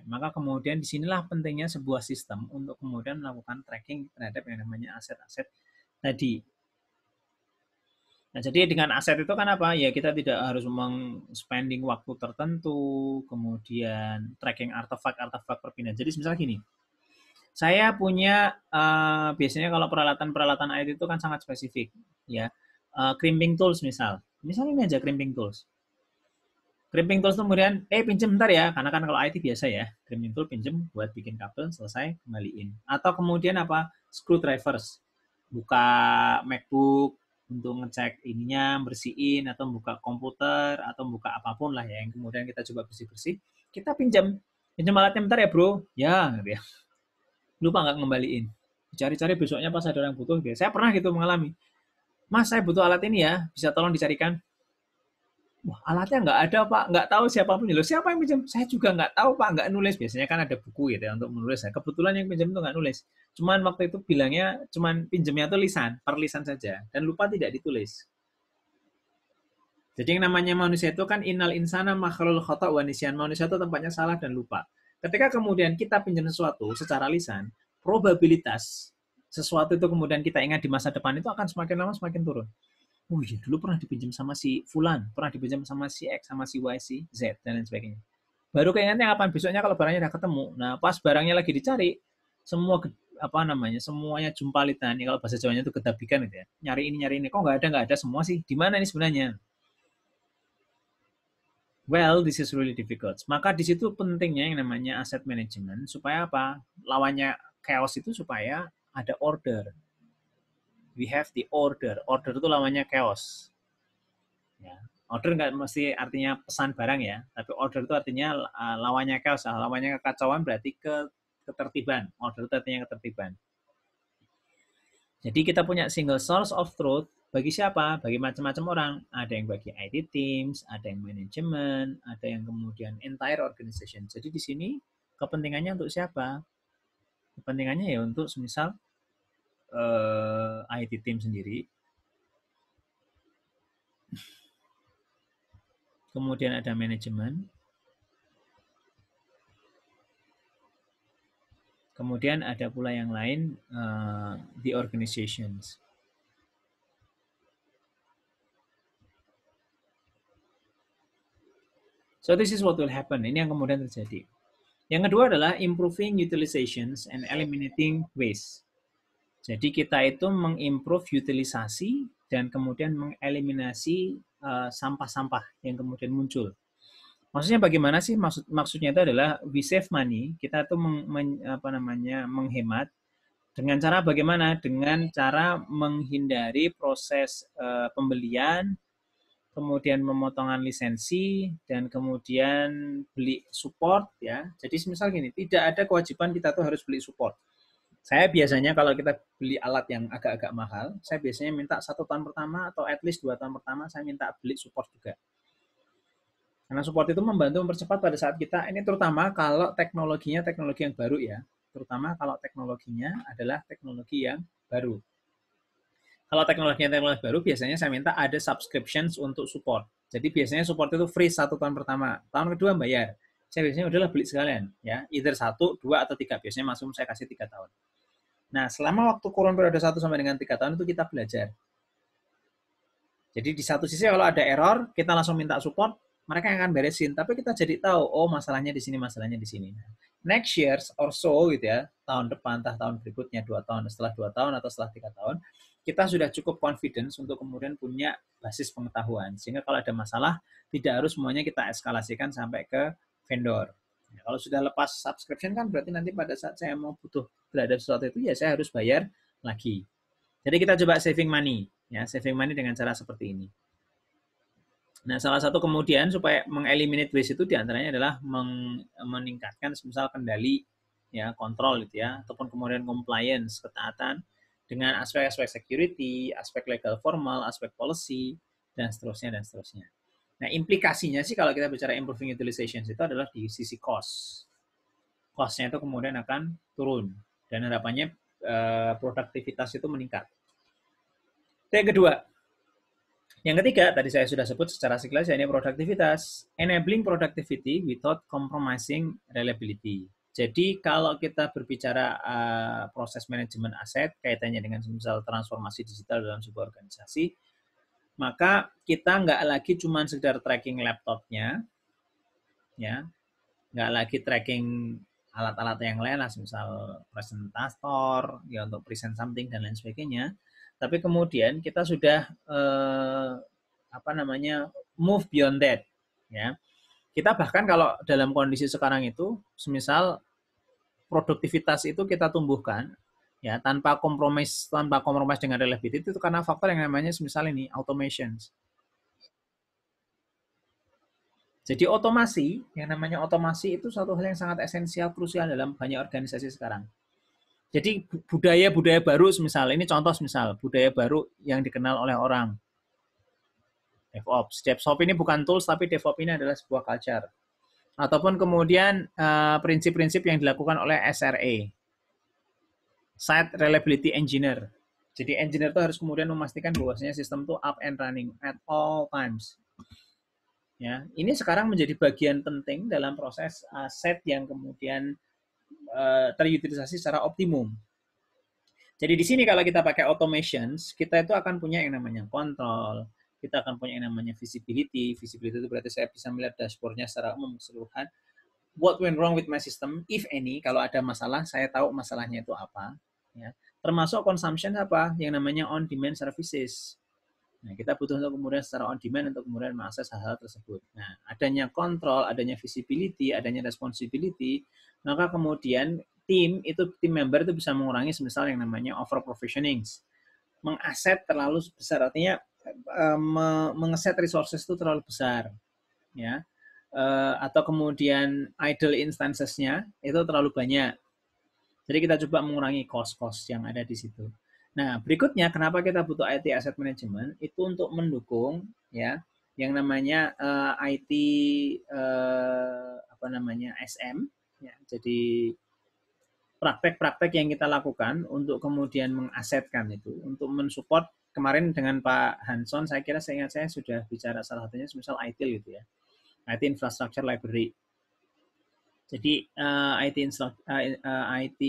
Maka kemudian disinilah pentingnya sebuah sistem untuk kemudian melakukan tracking terhadap yang namanya aset-aset tadi. Nah, jadi dengan aset itu kan apa? Ya kita tidak harus spending waktu tertentu, kemudian tracking artefak-artefak perpindahan. Jadi misalnya gini, saya punya biasanya kalau peralatan-peralatan IT itu kan sangat spesifik, ya. Crimping tools misalnya ini aja crimping tools. Crimping tools kemudian, pinjem bentar ya, karena kan kalau IT biasa ya, crimping tool pinjem buat bikin kabel, selesai, kembaliin. Atau kemudian apa? Screwdrivers. Buka MacBook untuk ngecek ininya, bersihin, atau buka komputer, atau buka apapun lah ya, yang kemudian kita coba bersih-bersih, kita pinjam alatnya bentar ya bro, ya, gitu ya. Lupa nggak ngembaliin. Cari-cari besoknya pas ada orang butuh, gitu. Saya pernah gitu mengalami. Mas, saya butuh alat ini ya, bisa tolong dicarikan? Wah, alatnya nggak ada, Pak. Nggak tahu siapapun. Loh, siapa yang pinjam? Saya juga nggak tahu, Pak. Nggak nulis. Biasanya kan ada buku gitu ya untuk menulis. Nah, kebetulan yang pinjam itu nggak nulis. Cuman waktu itu bilangnya, cuman pinjamnya itu lisan, per lisan saja. Dan lupa tidak ditulis. Jadi yang namanya manusia itu kan innal insana makhlul khata' wa nisyan. Manusia itu tempatnya salah dan lupa. Ketika kemudian kita pinjam sesuatu secara lisan, probabilitas sesuatu itu kemudian kita ingat di masa depan itu akan semakin lama semakin turun. Oh iya, dulu pernah dipinjam sama si Fulan, pernah dipinjam sama si X, sama si Y, si Z, dan lain sebagainya. Baru keingetnya kapan? Besoknya kalau barangnya udah ketemu. Nah, pas barangnya lagi dicari, semua semuanya jumpalitan. Kalau bahasa Jawanya itu kedabikan gitu ya. Nyari ini. Kok nggak ada semua sih? Di mana ini sebenarnya? Well, this is really difficult. Maka di situ pentingnya yang namanya asset management supaya apa? Lawannya chaos itu supaya ada order. We have the order. Order itu lawannya chaos. Ya. Order nggak mesti artinya pesan barang ya, tapi order itu artinya lawannya chaos. Lawannya kekacauan berarti ketertiban. Order itu artinya ketertiban. Jadi kita punya single source of truth bagi siapa? Bagi macam-macam orang. Ada yang bagi IT teams, ada yang manajemen, ada yang kemudian entire organization. Jadi di sini kepentingannya untuk siapa? Kepentingannya ya untuk semisal IT team sendiri. Kemudian ada manajemen. Kemudian ada pula yang lain, the organizations. So this is what will happen. Ini yang kemudian terjadi. Yang kedua adalah improving utilizations and eliminating waste. Jadi kita itu mengimprove utilisasi dan kemudian mengeliminasi sampah-sampah yang kemudian muncul. Maksudnya bagaimana sih? Maksudnya itu adalah we save money, kita tuh menghemat dengan cara bagaimana? Dengan cara menghindari proses pembelian, kemudian pemotongan lisensi, dan kemudian beli support ya. Jadi misal gini, tidak ada kewajiban kita tuh harus beli support. Saya biasanya kalau kita beli alat yang agak-agak mahal, saya biasanya minta 1 tahun pertama atau at least 2 tahun pertama saya minta beli support juga. Karena support itu membantu mempercepat pada saat kita, ini terutama kalau teknologinya teknologi yang baru ya, terutama kalau teknologinya adalah teknologi yang baru. Kalau teknologi baru, biasanya saya minta ada subscriptions untuk support. Jadi biasanya support itu free 1 tahun pertama, tahun kedua bayar. Saya biasanya udahlah beli sekalian, ya, either 1, 2, atau 3. Biasanya maksimum saya kasih 3 tahun. Nah, selama waktu kurun periode 1 sampai dengan 3 tahun itu kita belajar. Jadi di satu sisi kalau ada error, kita langsung minta support, mereka yang akan beresin, tapi kita jadi tahu, oh masalahnya di sini, masalahnya di sini. next year or so gitu ya, tahun depan, entah tahun berikutnya, 2 tahun, setelah 2 tahun atau setelah 3 tahun, kita sudah cukup confidence untuk kemudian punya basis pengetahuan. Sehingga kalau ada masalah, tidak harus semuanya kita eskalasikan sampai ke vendor. Ya, kalau sudah lepas subscription kan berarti nanti pada saat saya mau butuh terhadap sesuatu itu, ya saya harus bayar lagi. Jadi kita coba saving money, ya saving money dengan cara seperti ini. Nah, salah satu kemudian supaya mengeliminate waste itu diantaranya adalah meningkatkan misal kendali, ya kontrol gitu ya, ataupun kemudian compliance, ketaatan dengan aspek-aspek security, aspek legal formal, aspek policy, dan seterusnya dan seterusnya. Nah, implikasinya sih kalau kita bicara improving utilization itu adalah di sisi cost. Cost-nya itu kemudian akan turun dan harapannya produktivitas itu meningkat. Yang kedua, yang ketiga, tadi saya sudah sebut secara sekilas, ini produktivitas. Enabling productivity without compromising reliability. Jadi kalau kita berbicara proses manajemen aset, kaitannya dengan misal transformasi digital dalam sebuah organisasi, maka kita nggak lagi cuma sekedar tracking laptopnya, ya, nggak lagi tracking alat-alat yang lain, misal presentator, ya untuk present something dan lain sebagainya. Tapi kemudian kita sudah move beyond that, ya. Kita bahkan kalau dalam kondisi sekarang itu, semisal produktivitas itu kita tumbuhkan, ya tanpa kompromis dengan reliability itu karena faktor yang namanya semisal ini automation. Jadi otomasi, yang namanya otomasi itu suatu hal yang sangat esensial, krusial dalam banyak organisasi sekarang. Jadi budaya-budaya baru, misal ini contoh misal budaya baru yang dikenal oleh orang, DevOps. DevOps ini bukan tools, tapi DevOps ini adalah sebuah culture. Ataupun kemudian prinsip-prinsip yang dilakukan oleh SRE, Site Reliability Engineer. Jadi engineer itu harus kemudian memastikan bahwasanya sistem itu up and running at all times. Ya, ini sekarang menjadi bagian penting dalam proses aset yang kemudian terutilisasi secara optimum. Jadi di sini kalau kita pakai automations, kita itu akan punya yang namanya kontrol, kita akan punya yang namanya visibility. Visibility itu berarti saya bisa melihat dashboardnya secara umum keseluruhan. What went wrong with my system, if any, kalau ada masalah, saya tahu masalahnya itu apa. Ya. Termasuk consumption apa, yang namanya on-demand services. Nah, kita butuh untuk kemudian secara on demand untuk kemudian mengakses hal-hal tersebut. Nah, adanya kontrol, adanya visibility, adanya responsibility, maka kemudian tim member itu bisa mengurangi semisal yang namanya over provisioning. Mengaset terlalu besar, artinya mengeset resources itu terlalu besar, ya. Atau kemudian idle instances-nya itu terlalu banyak. Jadi kita coba mengurangi cost-cost yang ada di situ. Nah, berikutnya kenapa kita butuh IT Asset Management? Itu untuk mendukung ya yang namanya IT SM ya. Jadi praktek-praktek yang kita lakukan untuk kemudian mengasetkan itu, untuk mensupport kemarin dengan Pak Hanson, saya kira saya ingat saya sudah bicara salah satunya misal ITIL gitu ya. IT Infrastructure Library. Jadi IT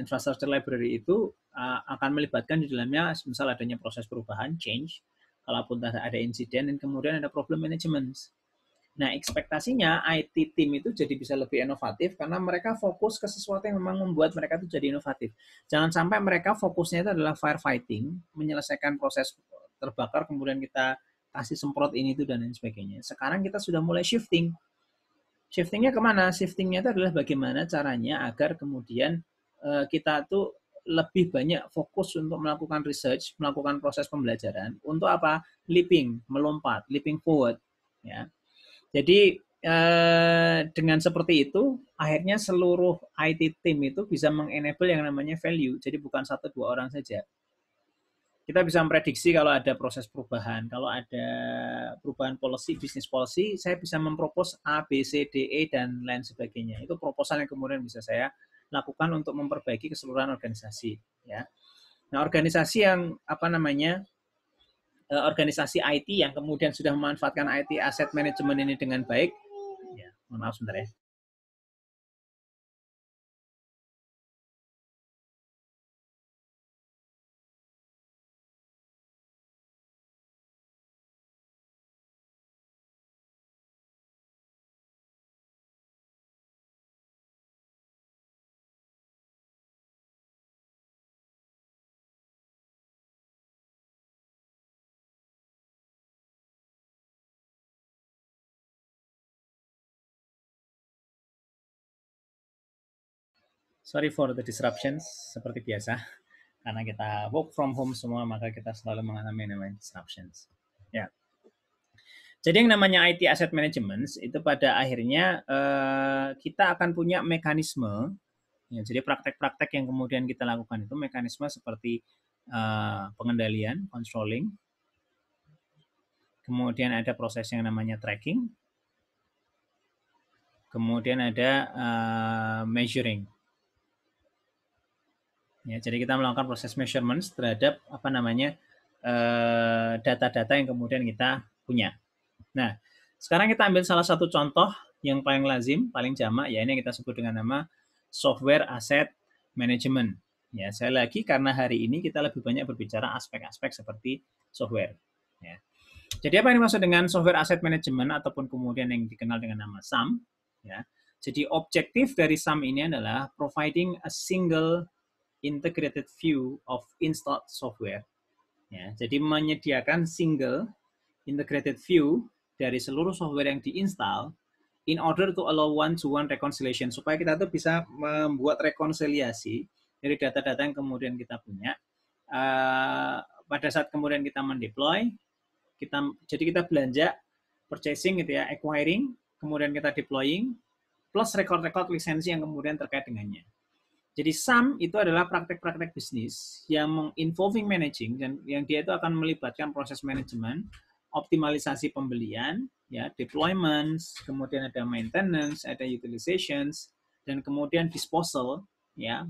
Infrastructure Library itu akan melibatkan di dalamnya misal adanya proses perubahan, change, kalaupun ada insiden, dan kemudian ada problem management. Nah, ekspektasinya IT team itu jadi bisa lebih inovatif karena mereka fokus ke sesuatu yang memang membuat mereka itu jadi inovatif. Jangan sampai mereka fokusnya itu adalah firefighting, menyelesaikan proses terbakar, kemudian kita kasih semprot ini itu dan lain sebagainya. Sekarang kita sudah mulai shifting. Shiftingnya kemana? Shiftingnya itu adalah bagaimana caranya agar kemudian kita tuh lebih banyak fokus untuk melakukan research, melakukan proses pembelajaran. Untuk apa? Leaping, melompat, leaping forward. Ya. Jadi dengan seperti itu, akhirnya seluruh IT team itu bisa mengenable yang namanya value. Jadi bukan 1-2 orang saja. Kita bisa memprediksi kalau ada proses perubahan, kalau ada perubahan policy, bisnis policy, saya bisa mempropos A, B, C, D, E, dan lain sebagainya. Itu proposal yang kemudian bisa saya lakukan untuk memperbaiki keseluruhan organisasi. Ya. Nah, organisasi yang organisasi IT yang kemudian sudah memanfaatkan IT asset management ini dengan baik, ya, mohon maaf sebentar ya. Sorry for the disruptions, seperti biasa. Karena kita work from home semua, maka kita selalu mengalami namanya disruptions. Ya. Jadi yang namanya IT Asset Management itu pada akhirnya kita akan punya mekanisme. Ya, jadi praktek-praktek yang kemudian kita lakukan itu mekanisme seperti pengendalian, controlling. Kemudian ada proses yang namanya tracking. Kemudian ada measuring. Ya, jadi kita melakukan proses measurements terhadap apa namanya data-data yang kemudian kita punya. Nah, sekarang kita ambil salah satu contoh yang paling lazim, paling jamak, ya ini yang kita sebut dengan nama software asset management. Ya, saya lagi karena hari ini kita lebih banyak berbicara aspek-aspek seperti software. Ya. Jadi apa yang dimaksud dengan software asset management ataupun kemudian yang dikenal dengan nama SAM? Ya. Jadi objektif dari SAM ini adalah providing a single integrated view of installed software. Ya, jadi menyediakan single integrated view dari seluruh software yang diinstal in order to allow one-to-one reconciliation, supaya kita tuh bisa membuat rekonsiliasi dari data-data yang kemudian kita punya pada saat kemudian kita mendeploy, jadi kita belanja, purchasing gitu ya, acquiring, kemudian kita deploying, plus record-record lisensi yang kemudian terkait dengannya. Jadi SAM itu adalah praktek-praktek bisnis yang involving managing, dan yang dia itu akan melibatkan proses manajemen, optimalisasi pembelian, ya, deployments, kemudian ada maintenance, ada utilizations, dan kemudian disposal, ya,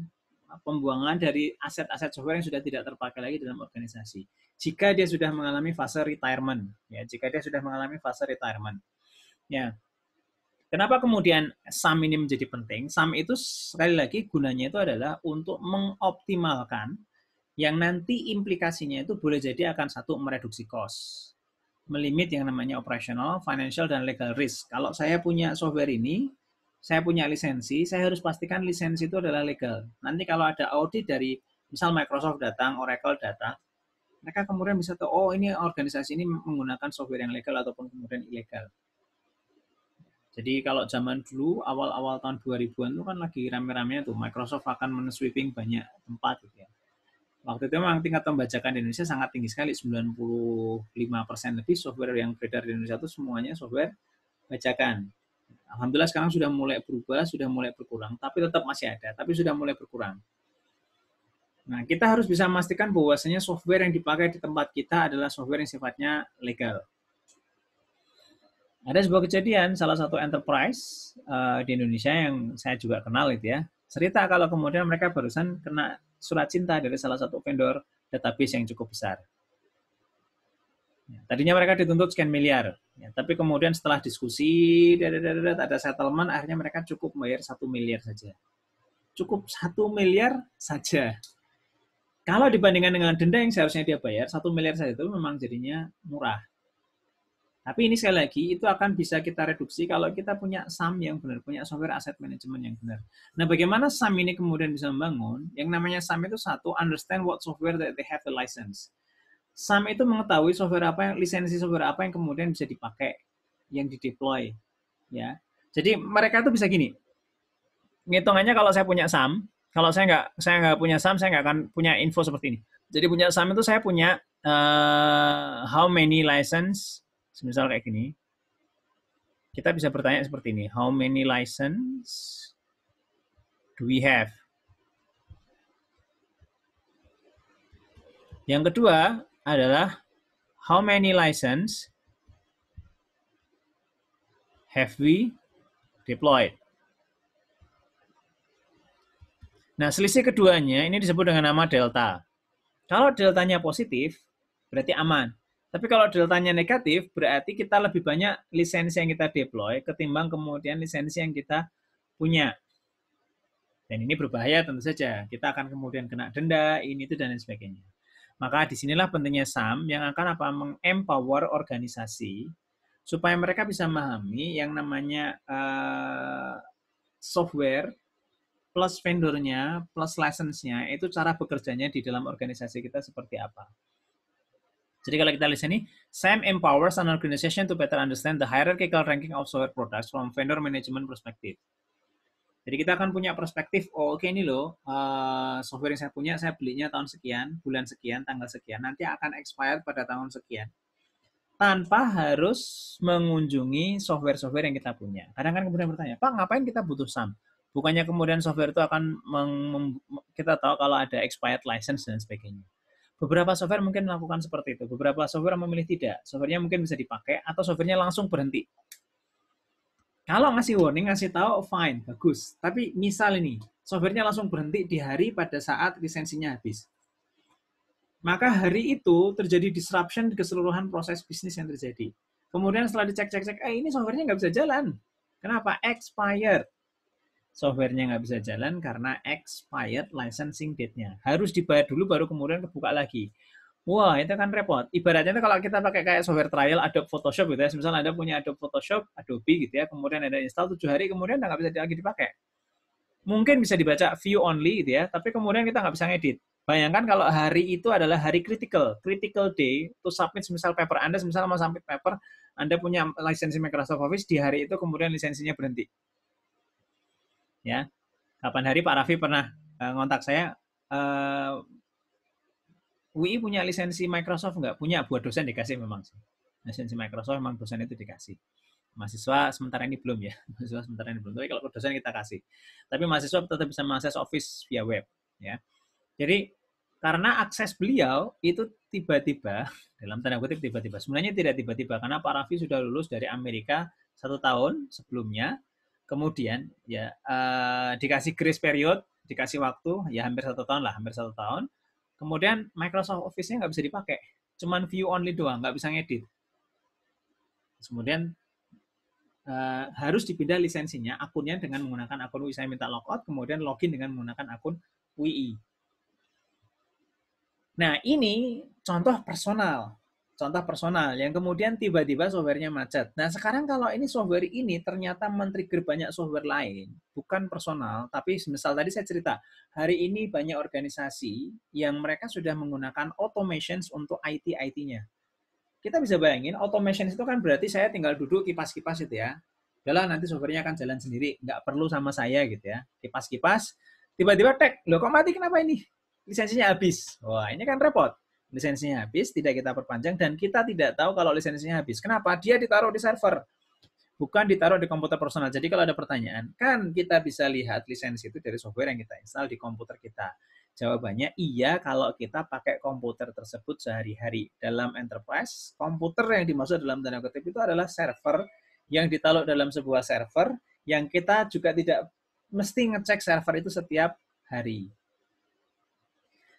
pembuangan dari aset-aset software yang sudah tidak terpakai lagi dalam organisasi. Jika dia sudah mengalami fase retirement, ya, jika dia sudah mengalami fase retirement, ya. Kenapa kemudian SAM ini menjadi penting? SAM itu sekali lagi gunanya itu adalah untuk mengoptimalkan yang nanti implikasinya itu boleh jadi akan satu mereduksi cost, melimit yang namanya operational, financial, dan legal risk. Kalau saya punya software ini, saya punya lisensi, saya harus pastikan lisensi itu adalah legal. Nanti kalau ada audit dari misal Microsoft datang, Oracle datang, mereka kemudian bisa tahu, oh ini organisasi ini menggunakan software yang legal ataupun kemudian ilegal. Jadi kalau zaman dulu, awal-awal tahun 2000-an itu kan lagi rame-ramenya tuh, Microsoft akan men-sweeping banyak tempat gitu ya. Waktu itu memang tingkat pembajakan di Indonesia sangat tinggi sekali, 95% lebih software yang beredar di Indonesia itu semuanya software bajakan. Alhamdulillah sekarang sudah mulai berubah, sudah mulai berkurang, tapi tetap masih ada, tapi sudah mulai berkurang. Nah, kita harus bisa memastikan bahwasanya software yang dipakai di tempat kita adalah software yang sifatnya legal. Ada sebuah kejadian, salah satu enterprise di Indonesia yang saya juga kenal itu ya, cerita kalau kemudian mereka barusan kena surat cinta dari salah satu vendor database yang cukup besar. Tadinya mereka dituntut sekian miliar, ya, tapi kemudian setelah diskusi, ada settlement, akhirnya mereka cukup bayar 1 miliar saja. Cukup 1 miliar saja. Kalau dibandingkan dengan denda yang seharusnya dia bayar, 1 miliar saja itu memang jadinya murah. Tapi ini sekali lagi, itu akan bisa kita reduksi kalau kita punya SAM yang benar, punya software asset management yang benar. Nah, bagaimana SAM ini kemudian bisa membangun? Yang namanya SAM itu satu, understand what software that they have the license. SAM itu mengetahui software apa, lisensi software apa yang kemudian bisa dipakai, yang dideploy. Ya. Jadi mereka itu bisa gini, ngitungannya kalau saya punya SAM, kalau saya nggak punya SAM, saya nggak akan punya info seperti ini. Jadi punya SAM itu saya punya how many license, misal kayak gini, kita bisa bertanya seperti ini, how many license do we have? Yang kedua adalah how many license have we deployed? Nah, selisih keduanya ini disebut dengan nama delta. Kalau deltanya positif, berarti aman. Tapi kalau deltanya negatif, berarti kita lebih banyak lisensi yang kita deploy ketimbang kemudian lisensi yang kita punya. Dan ini berbahaya tentu saja. Kita akan kemudian kena denda, ini itu dan lain sebagainya. Maka disinilah pentingnya SAM yang akan empower organisasi supaya mereka bisa memahami yang namanya software plus vendornya plus license-nya itu cara bekerjanya di dalam organisasi kita seperti apa. Jadi kalau kita lihat sini, SAM empowers an organization to better understand the hierarchical ranking of software products from vendor management perspective. Jadi kita akan punya perspektif, oh oke ini loh, software yang saya punya, saya belinya tahun sekian, bulan sekian, tanggal sekian, nanti akan expired pada tahun sekian. Tanpa harus mengunjungi software-software yang kita punya. Kadang kan kemudian bertanya, Pak ngapain kita butuh SAM? Bukannya kemudian software itu akan kita tahu kalau ada expired license dan sebagainya. Beberapa software mungkin melakukan seperti itu, beberapa software memilih tidak. Softwarenya mungkin bisa dipakai atau softwarenya langsung berhenti. Kalau ngasih warning, ngasih tahu, fine, bagus. Tapi misal ini, softwarenya langsung berhenti di hari pada saat lisensinya habis. Maka hari itu terjadi disruption di keseluruhan proses bisnis yang terjadi. Kemudian setelah dicek-cek-cek, ini softwarenya nggak bisa jalan. Kenapa? Expired. Softwarenya nggak bisa jalan karena expired licensing date-nya. Harus dibayar dulu baru kemudian kebuka lagi. Wah, itu kan repot. Ibaratnya kalau kita pakai kayak software trial Adobe Photoshop gitu ya, misalnya Anda punya Adobe Photoshop, Adobe gitu ya, kemudian Anda install 7 hari, kemudian nggak bisa lagi dipakai. Mungkin bisa dibaca view only gitu ya, tapi kemudian kita nggak bisa ngedit. Bayangkan kalau hari itu adalah hari critical day to submit misal paper Anda, misal mau submit paper, Anda punya lisensi Microsoft Office, di hari itu kemudian lisensinya berhenti. Ya, kapan hari Pak Raffi pernah ngontak saya, UI punya lisensi Microsoft nggak? Punya, buat dosen dikasih memang sih. Lisensi Microsoft memang dosen itu dikasih. Mahasiswa sementara ini belum ya. Mahasiswa sementara ini belum. Tapi kalau dosen kita kasih. Tapi mahasiswa tetap bisa mengakses Office via web. Ya. Jadi karena akses beliau itu tiba-tiba, dalam tanda kutip tiba-tiba. Sebenarnya tidak tiba-tiba karena Pak Raffi sudah lulus dari Amerika 1 tahun sebelumnya. Kemudian ya dikasih grace period, dikasih waktu ya hampir 1 tahun lah, hampir 1 tahun. Kemudian Microsoft Office-nya nggak bisa dipakai, cuman view only doang, nggak bisa ngedit. Kemudian harus dipindah lisensinya, akunnya dengan menggunakan akun UI, saya minta logout, kemudian login dengan menggunakan akun UI. Nah ini contoh personal yang kemudian tiba-tiba softwarenya macet. Nah sekarang kalau ini software ini ternyata men-trigger banyak software lain, bukan personal, tapi misal tadi saya cerita, hari ini banyak organisasi yang mereka sudah menggunakan automations untuk IT-nya. Kita bisa bayangin, automations itu kan berarti saya tinggal duduk kipas-kipas itu ya. Udahlah nanti softwarenya akan jalan sendiri, nggak perlu sama saya gitu ya. Kipas-kipas, tiba-tiba tek, loh kok mati kenapa ini? Lisensinya habis. Wah ini kan repot. Lisensinya habis, tidak kita perpanjang, dan kita tidak tahu kalau lisensinya habis. Kenapa? Dia ditaruh di server, bukan ditaruh di komputer personal. Jadi kalau ada pertanyaan, kan kita bisa lihat lisensi itu dari software yang kita install di komputer kita. Jawabannya iya kalau kita pakai komputer tersebut sehari-hari. Dalam enterprise, komputer yang dimaksud dalam tanda kutip itu adalah server yang ditaruh dalam sebuah server yang kita juga tidak mesti ngecek server itu setiap hari.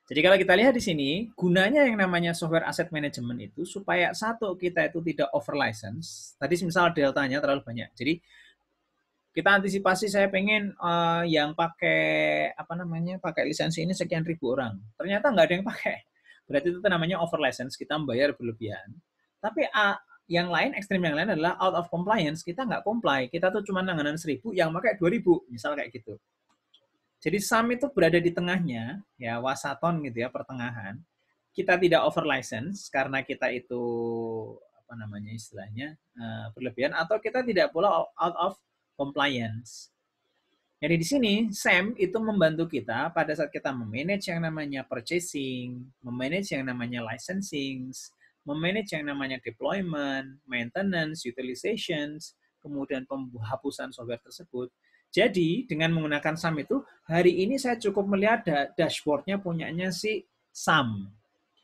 Jadi kalau kita lihat di sini, gunanya yang namanya software asset management itu supaya satu, kita itu tidak over license. Tadi misal deltanya terlalu banyak. Jadi kita antisipasi saya pengen yang pakai pakai lisensi ini sekian ribu orang. Ternyata nggak ada yang pakai. Berarti itu namanya over license, kita membayar berlebihan. Tapi yang lain, ekstrim yang lain adalah out of compliance, kita nggak comply. Kita tuh cuma langganan 1.000, yang pakai 2.000, misal kayak gitu. Jadi SAM itu berada di tengahnya, ya wasaton gitu ya, pertengahan. Kita tidak over license karena kita itu istilahnya berlebihan, atau kita tidak pula out of compliance. Jadi di sini SAM itu membantu kita pada saat kita memanage yang namanya purchasing, memanage yang namanya licensing, memanage yang namanya deployment, maintenance, utilizations, kemudian penghapusan software tersebut. Jadi dengan menggunakan SAM itu, hari ini saya cukup melihat dashboard-nya punyanya si SAM.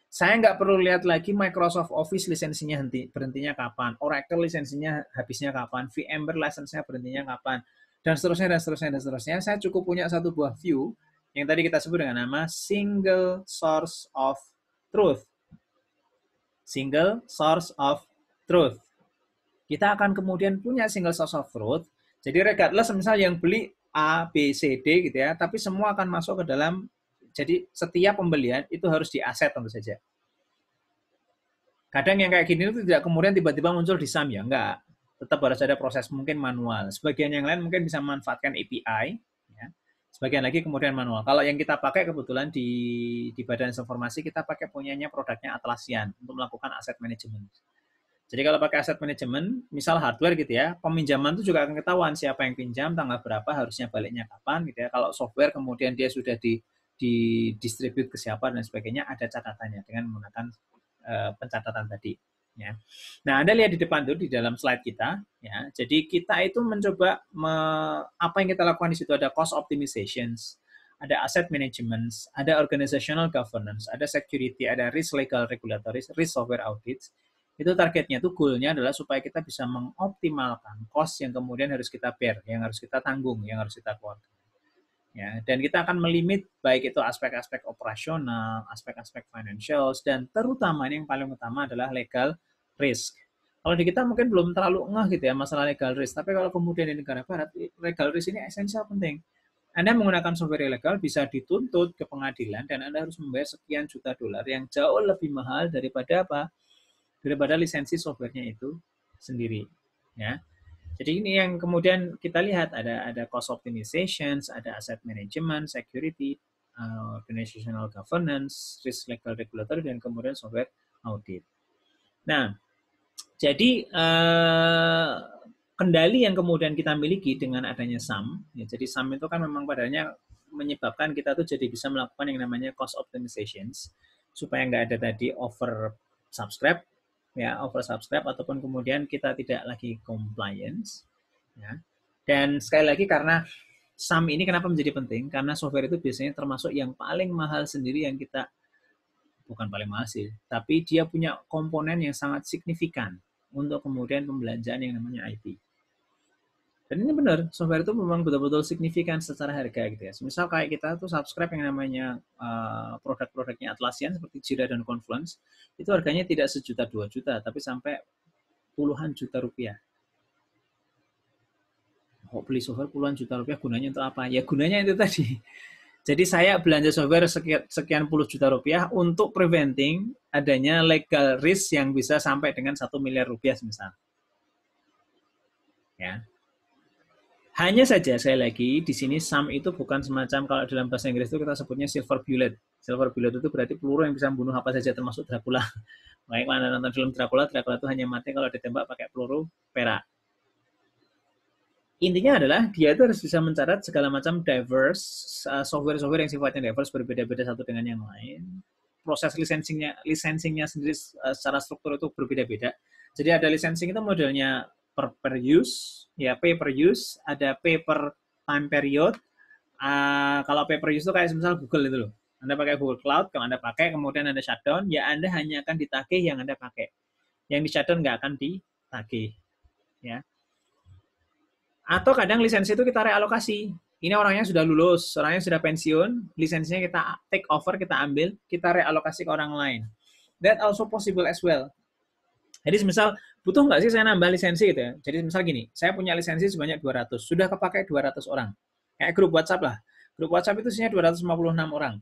Saya nggak perlu lihat lagi Microsoft Office lisensinya berhentinya kapan, Oracle lisensinya habisnya kapan, VMware lisensinya berhentinya kapan, dan seterusnya, dan seterusnya, dan seterusnya. Saya cukup punya satu buah view yang tadi kita sebut dengan nama single source of truth. Single source of truth. Kita akan kemudian punya single source of truth. Jadi regardless misal yang beli A, B, C, D gitu ya, tapi semua akan masuk ke dalam, jadi setiap pembelian itu harus di-aset tentu saja. Kadang yang kayak gini itu tidak kemudian tiba-tiba muncul di SAM ya, enggak. Tetap harus ada proses mungkin manual. Sebagian yang lain mungkin bisa memanfaatkan API, ya. Sebagian lagi kemudian manual. Kalau yang kita pakai kebetulan di Badan Informasi kita pakai punyanya produknya Atlassian untuk melakukan asset management. Jadi kalau pakai aset manajemen, misal hardware gitu ya, peminjaman itu juga akan ketahuan siapa yang pinjam, tanggal berapa, harusnya baliknya kapan gitu ya. Kalau software kemudian dia sudah di distribute ke siapa dan sebagainya, ada catatannya dengan menggunakan pencatatan tadi. Ya. Nah, Anda lihat di depan tuh di dalam slide kita, ya. Jadi kita itu mencoba apa yang kita lakukan di situ ada cost optimizations, ada asset management, ada organizational governance, ada security, ada risk legal regulatory, risk software audits. Itu targetnya, itu goal-nya adalah supaya kita bisa mengoptimalkan cost yang kemudian harus kita bear, yang harus kita tanggung, yang harus kita keluarkan. Ya, dan kita akan melimit baik itu aspek-aspek operasional, aspek-aspek financials, dan terutama yang paling utama adalah legal risk. Kalau di kita mungkin belum terlalu ngeh gitu ya masalah legal risk, tapi kalau kemudian di negara barat, legal risk ini esensial penting. Anda menggunakan software ilegal bisa dituntut ke pengadilan dan Anda harus membayar sekian juta dolar yang jauh lebih mahal daripada apa? Daripada lisensi softwarenya itu sendiri. Ya. Jadi ini yang kemudian kita lihat ada cost optimizations, ada asset management, security, organizational governance, risk legal regulatory, dan kemudian software audit. Nah, jadi kendali yang kemudian kita miliki dengan adanya SAM, ya, jadi SAM itu kan memang padanya menyebabkan kita tuh jadi bisa melakukan yang namanya cost optimizations supaya nggak ada tadi over subscribe, ya over subscribe ataupun kemudian kita tidak lagi compliance, ya. Dan sekali lagi karena SAM ini kenapa menjadi penting? Karena software itu biasanya termasuk yang paling mahal sendiri yang kita bukan paling mahal sih, tapi dia punya komponen yang sangat signifikan untuk kemudian pembelanjaan yang namanya IT. Dan ini benar, software itu memang betul-betul signifikan secara harga gitu ya. Misal kayak kita tuh subscribe yang namanya produk-produknya Atlassian seperti Jira dan Confluence, itu harganya tidak sejuta 2 juta, tapi sampai puluhan juta rupiah. Kok beli software puluhan juta rupiah gunanya untuk apa? Ya gunanya itu tadi. Jadi saya belanja software sekian puluh juta rupiah untuk preventing adanya legal risk yang bisa sampai dengan 1 miliar rupiah misal. Ya. Hanya saja sekali lagi di sini SAM itu bukan semacam kalau dalam bahasa Inggris itu kita sebutnya silver bullet. Silver bullet itu berarti peluru yang bisa membunuh apa saja termasuk Dracula. Baik, Anda nonton film Dracula, Dracula itu hanya mati kalau ditembak pakai peluru perak. Intinya adalah dia itu harus bisa mencatat segala macam diverse software-software yang sifatnya diverse berbeda-beda satu dengan yang lain. Proses licensingnya sendiri secara struktur itu berbeda-beda. Jadi ada licensing itu modelnya per use, ya pay per use, ada pay per time period. Kalau pay per use itu kayak misal Google itu loh. Anda pakai Google Cloud, kalau Anda pakai kemudian Anda shutdown, ya Anda hanya akan ditagih yang Anda pakai. Yang di shutdown nggak akan ditagih. Ya. Atau kadang lisensi itu kita realokasi. Ini orangnya sudah lulus, orangnya sudah pensiun, lisensinya kita take over, kita ambil, kita realokasi ke orang lain. That also possible as well. Jadi misal, butuh nggak sih saya nambah lisensi gitu ya. Jadi misal gini, saya punya lisensi sebanyak 200, sudah kepakai 200 orang. Kayak grup WhatsApp lah. Grup WhatsApp itu isinya 256 orang.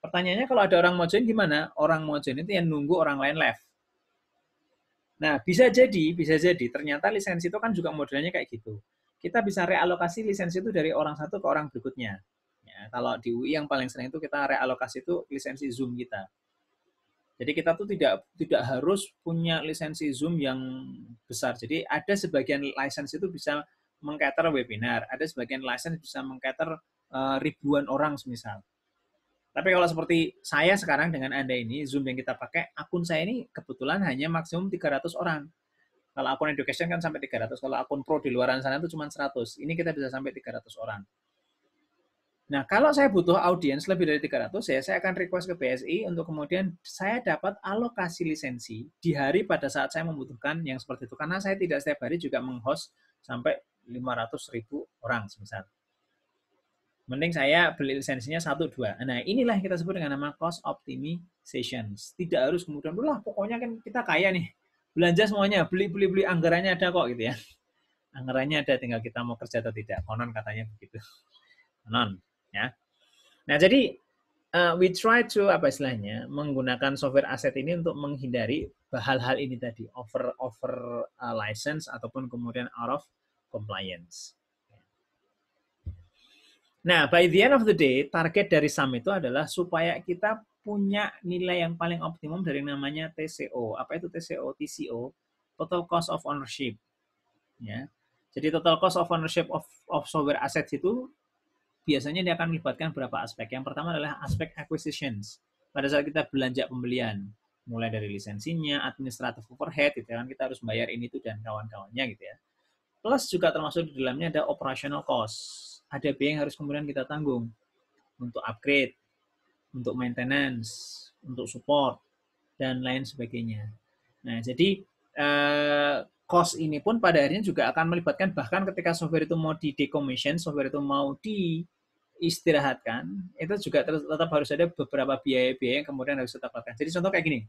Pertanyaannya kalau ada orang mau join gimana? Orang mau join itu yang nunggu orang lain left. Nah, bisa jadi ternyata lisensi itu kan juga modelnya kayak gitu. Kita bisa realokasi lisensi itu dari orang satu ke orang berikutnya. Ya, kalau di UI yang paling sering itu kita realokasi itu lisensi Zoom kita. Jadi kita tuh tidak harus punya lisensi Zoom yang besar. Jadi ada sebagian lisensi itu bisa mengcater webinar, ada sebagian lisensi bisa mengcater ribuan orang semisal. Tapi kalau seperti saya sekarang dengan Anda ini, Zoom yang kita pakai, akun saya ini kebetulan hanya maksimum 300 orang. Kalau akun education kan sampai 300, kalau akun pro di luar sana itu cuma 100. Ini kita bisa sampai 300 orang. Nah, kalau saya butuh audiens lebih dari 300, ya saya akan request ke BSI untuk kemudian saya dapat alokasi lisensi di hari pada saat saya membutuhkan yang seperti itu. Karena saya tidak setiap hari juga menghost sampai 500.000 orang, misal. Mending saya beli lisensinya 1-2. Nah, inilah yang kita sebut dengan nama cost optimizations. Tidak harus kemudian, lah pokoknya kan kita kaya nih, belanja semuanya, beli, anggarannya ada kok gitu ya. Anggarannya ada, tinggal kita mau kerja atau tidak. Konon katanya begitu. Konon. Ya. Nah, jadi we try to menggunakan software aset ini untuk menghindari hal-hal ini tadi, over license ataupun kemudian out of compliance. Nah, by the end of the day, target dari SAM itu adalah supaya kita punya nilai yang paling optimum dari namanya TCO. Apa itu TCO? TCO, total cost of ownership. Ya. Jadi total cost of ownership of software assets itu biasanya dia akan melibatkan beberapa aspek. Yang pertama adalah aspek acquisitions. Pada saat kita belanja pembelian, mulai dari lisensinya, administrative overhead, gitu kan, kita harus bayar ini itu dan kawan-kawannya gitu ya. Plus juga termasuk di dalamnya ada operational cost. Ada biaya yang harus kemudian kita tanggung untuk upgrade, untuk maintenance, untuk support, dan lain sebagainya. Nah, jadi cost ini pun pada akhirnya juga akan melibatkan bahkan ketika software itu mau di decommission, software itu mau diistirahatkan, itu juga tetap harus ada beberapa biaya-biaya yang kemudian harus kita dapatkan. Jadi contoh kayak gini,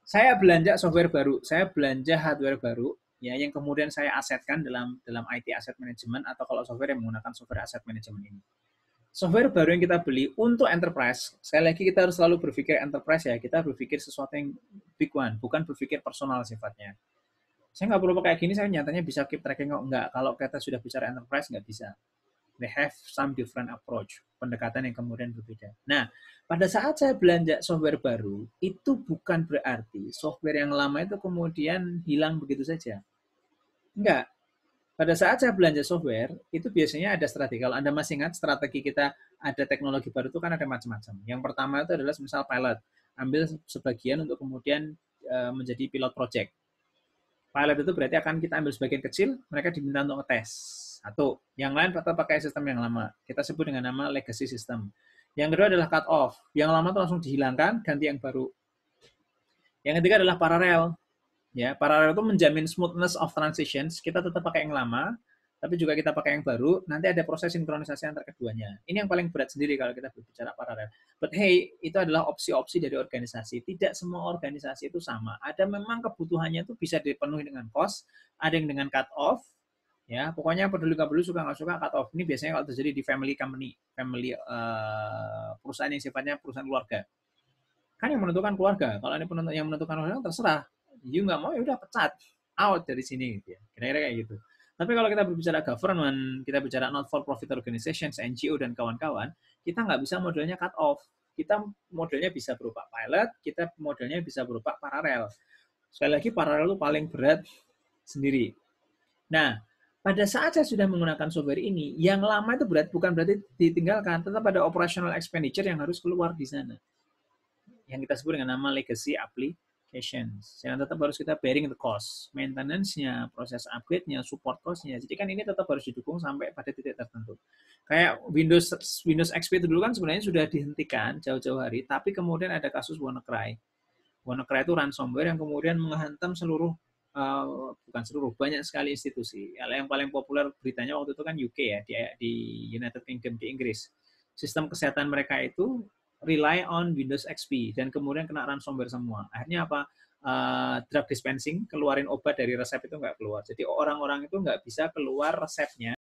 saya belanja software baru, saya belanja hardware baru, ya yang kemudian saya asetkan dalam IT asset management atau kalau software yang menggunakan software asset management ini. Software baru yang kita beli untuk enterprise, sekali lagi kita harus selalu berpikir enterprise ya, kita berpikir sesuatu yang big one, bukan berpikir personal sifatnya. Saya nggak perlu pakai gini, saya nyatanya bisa keep tracking kok. Nggak, kalau kita sudah bicara enterprise nggak bisa. They have some different approach, pendekatan yang kemudian berbeda. Nah, pada saat saya belanja software baru, itu bukan berarti software yang lama itu kemudian hilang begitu saja. Enggak. Pada saat saya belanja software, itu biasanya ada strategi. Kalau Anda masih ingat, strategi kita ada teknologi baru itu kan ada macam-macam. Yang pertama itu adalah misal pilot. Ambil sebagian untuk kemudian menjadi pilot project. Pilot itu berarti akan kita ambil sebagian kecil, mereka diminta untuk ngetes. Satu. Yang lain tetap pakai sistem yang lama. Kita sebut dengan nama legacy system. Yang kedua adalah cut off. Yang lama itu langsung dihilangkan, ganti yang baru. Yang ketiga adalah paralel. Ya, paralel itu menjamin smoothness of transitions. Kita tetap pakai yang lama, tapi juga kita pakai yang baru. Nanti ada proses sinkronisasi antar keduanya. Ini yang paling berat sendiri kalau kita berbicara paralel. But hey, itu adalah opsi-opsi dari organisasi. Tidak semua organisasi itu sama. Ada memang kebutuhannya itu bisa dipenuhi dengan cost, ada yang dengan cut off. Ya, pokoknya peduli nggak peduli, suka nggak suka, cut off. Ini biasanya kalau terjadi di family company, family perusahaan yang sifatnya perusahaan keluarga. Kan yang menentukan keluarga. Kalau ini yang menentukan keluarga terserah. You nggak mau ya udah pecat, out dari sini gitu ya. Kira-kira kayak gitu. Tapi kalau kita berbicara government, kita bicara not for profit organizations, NGO dan kawan-kawan, kita nggak bisa modelnya cut off. Kita modelnya bisa berupa pilot, kita modelnya bisa berupa paralel. Sekali lagi paralel itu paling berat sendiri. Nah, pada saat saya sudah menggunakan software ini, yang lama itu berat bukan berarti ditinggalkan, tetap ada operational expenditure yang harus keluar di sana. Yang kita sebut dengan nama legacy applications. Yang tetap harus kita bearing the cost. Maintenance-nya, proses upgrade-nya, support cost-nya. Jadi kan ini tetap harus didukung sampai pada titik tertentu. Kayak Windows XP itu dulu kan sebenarnya sudah dihentikan jauh-jauh hari, tapi kemudian ada kasus WannaCry. WannaCry itu ransomware yang kemudian menghantam seluruh, bukan seluruh, banyak sekali institusi. Yang paling populer beritanya waktu itu kan UK ya, di United Kingdom, di Inggris. Sistem kesehatan mereka itu rely on Windows XP dan kemudian kena ransomware semua. Akhirnya apa? Drug dispensing, keluarin obat dari resep itu nggak keluar. Jadi orang-orang itu nggak bisa keluar resepnya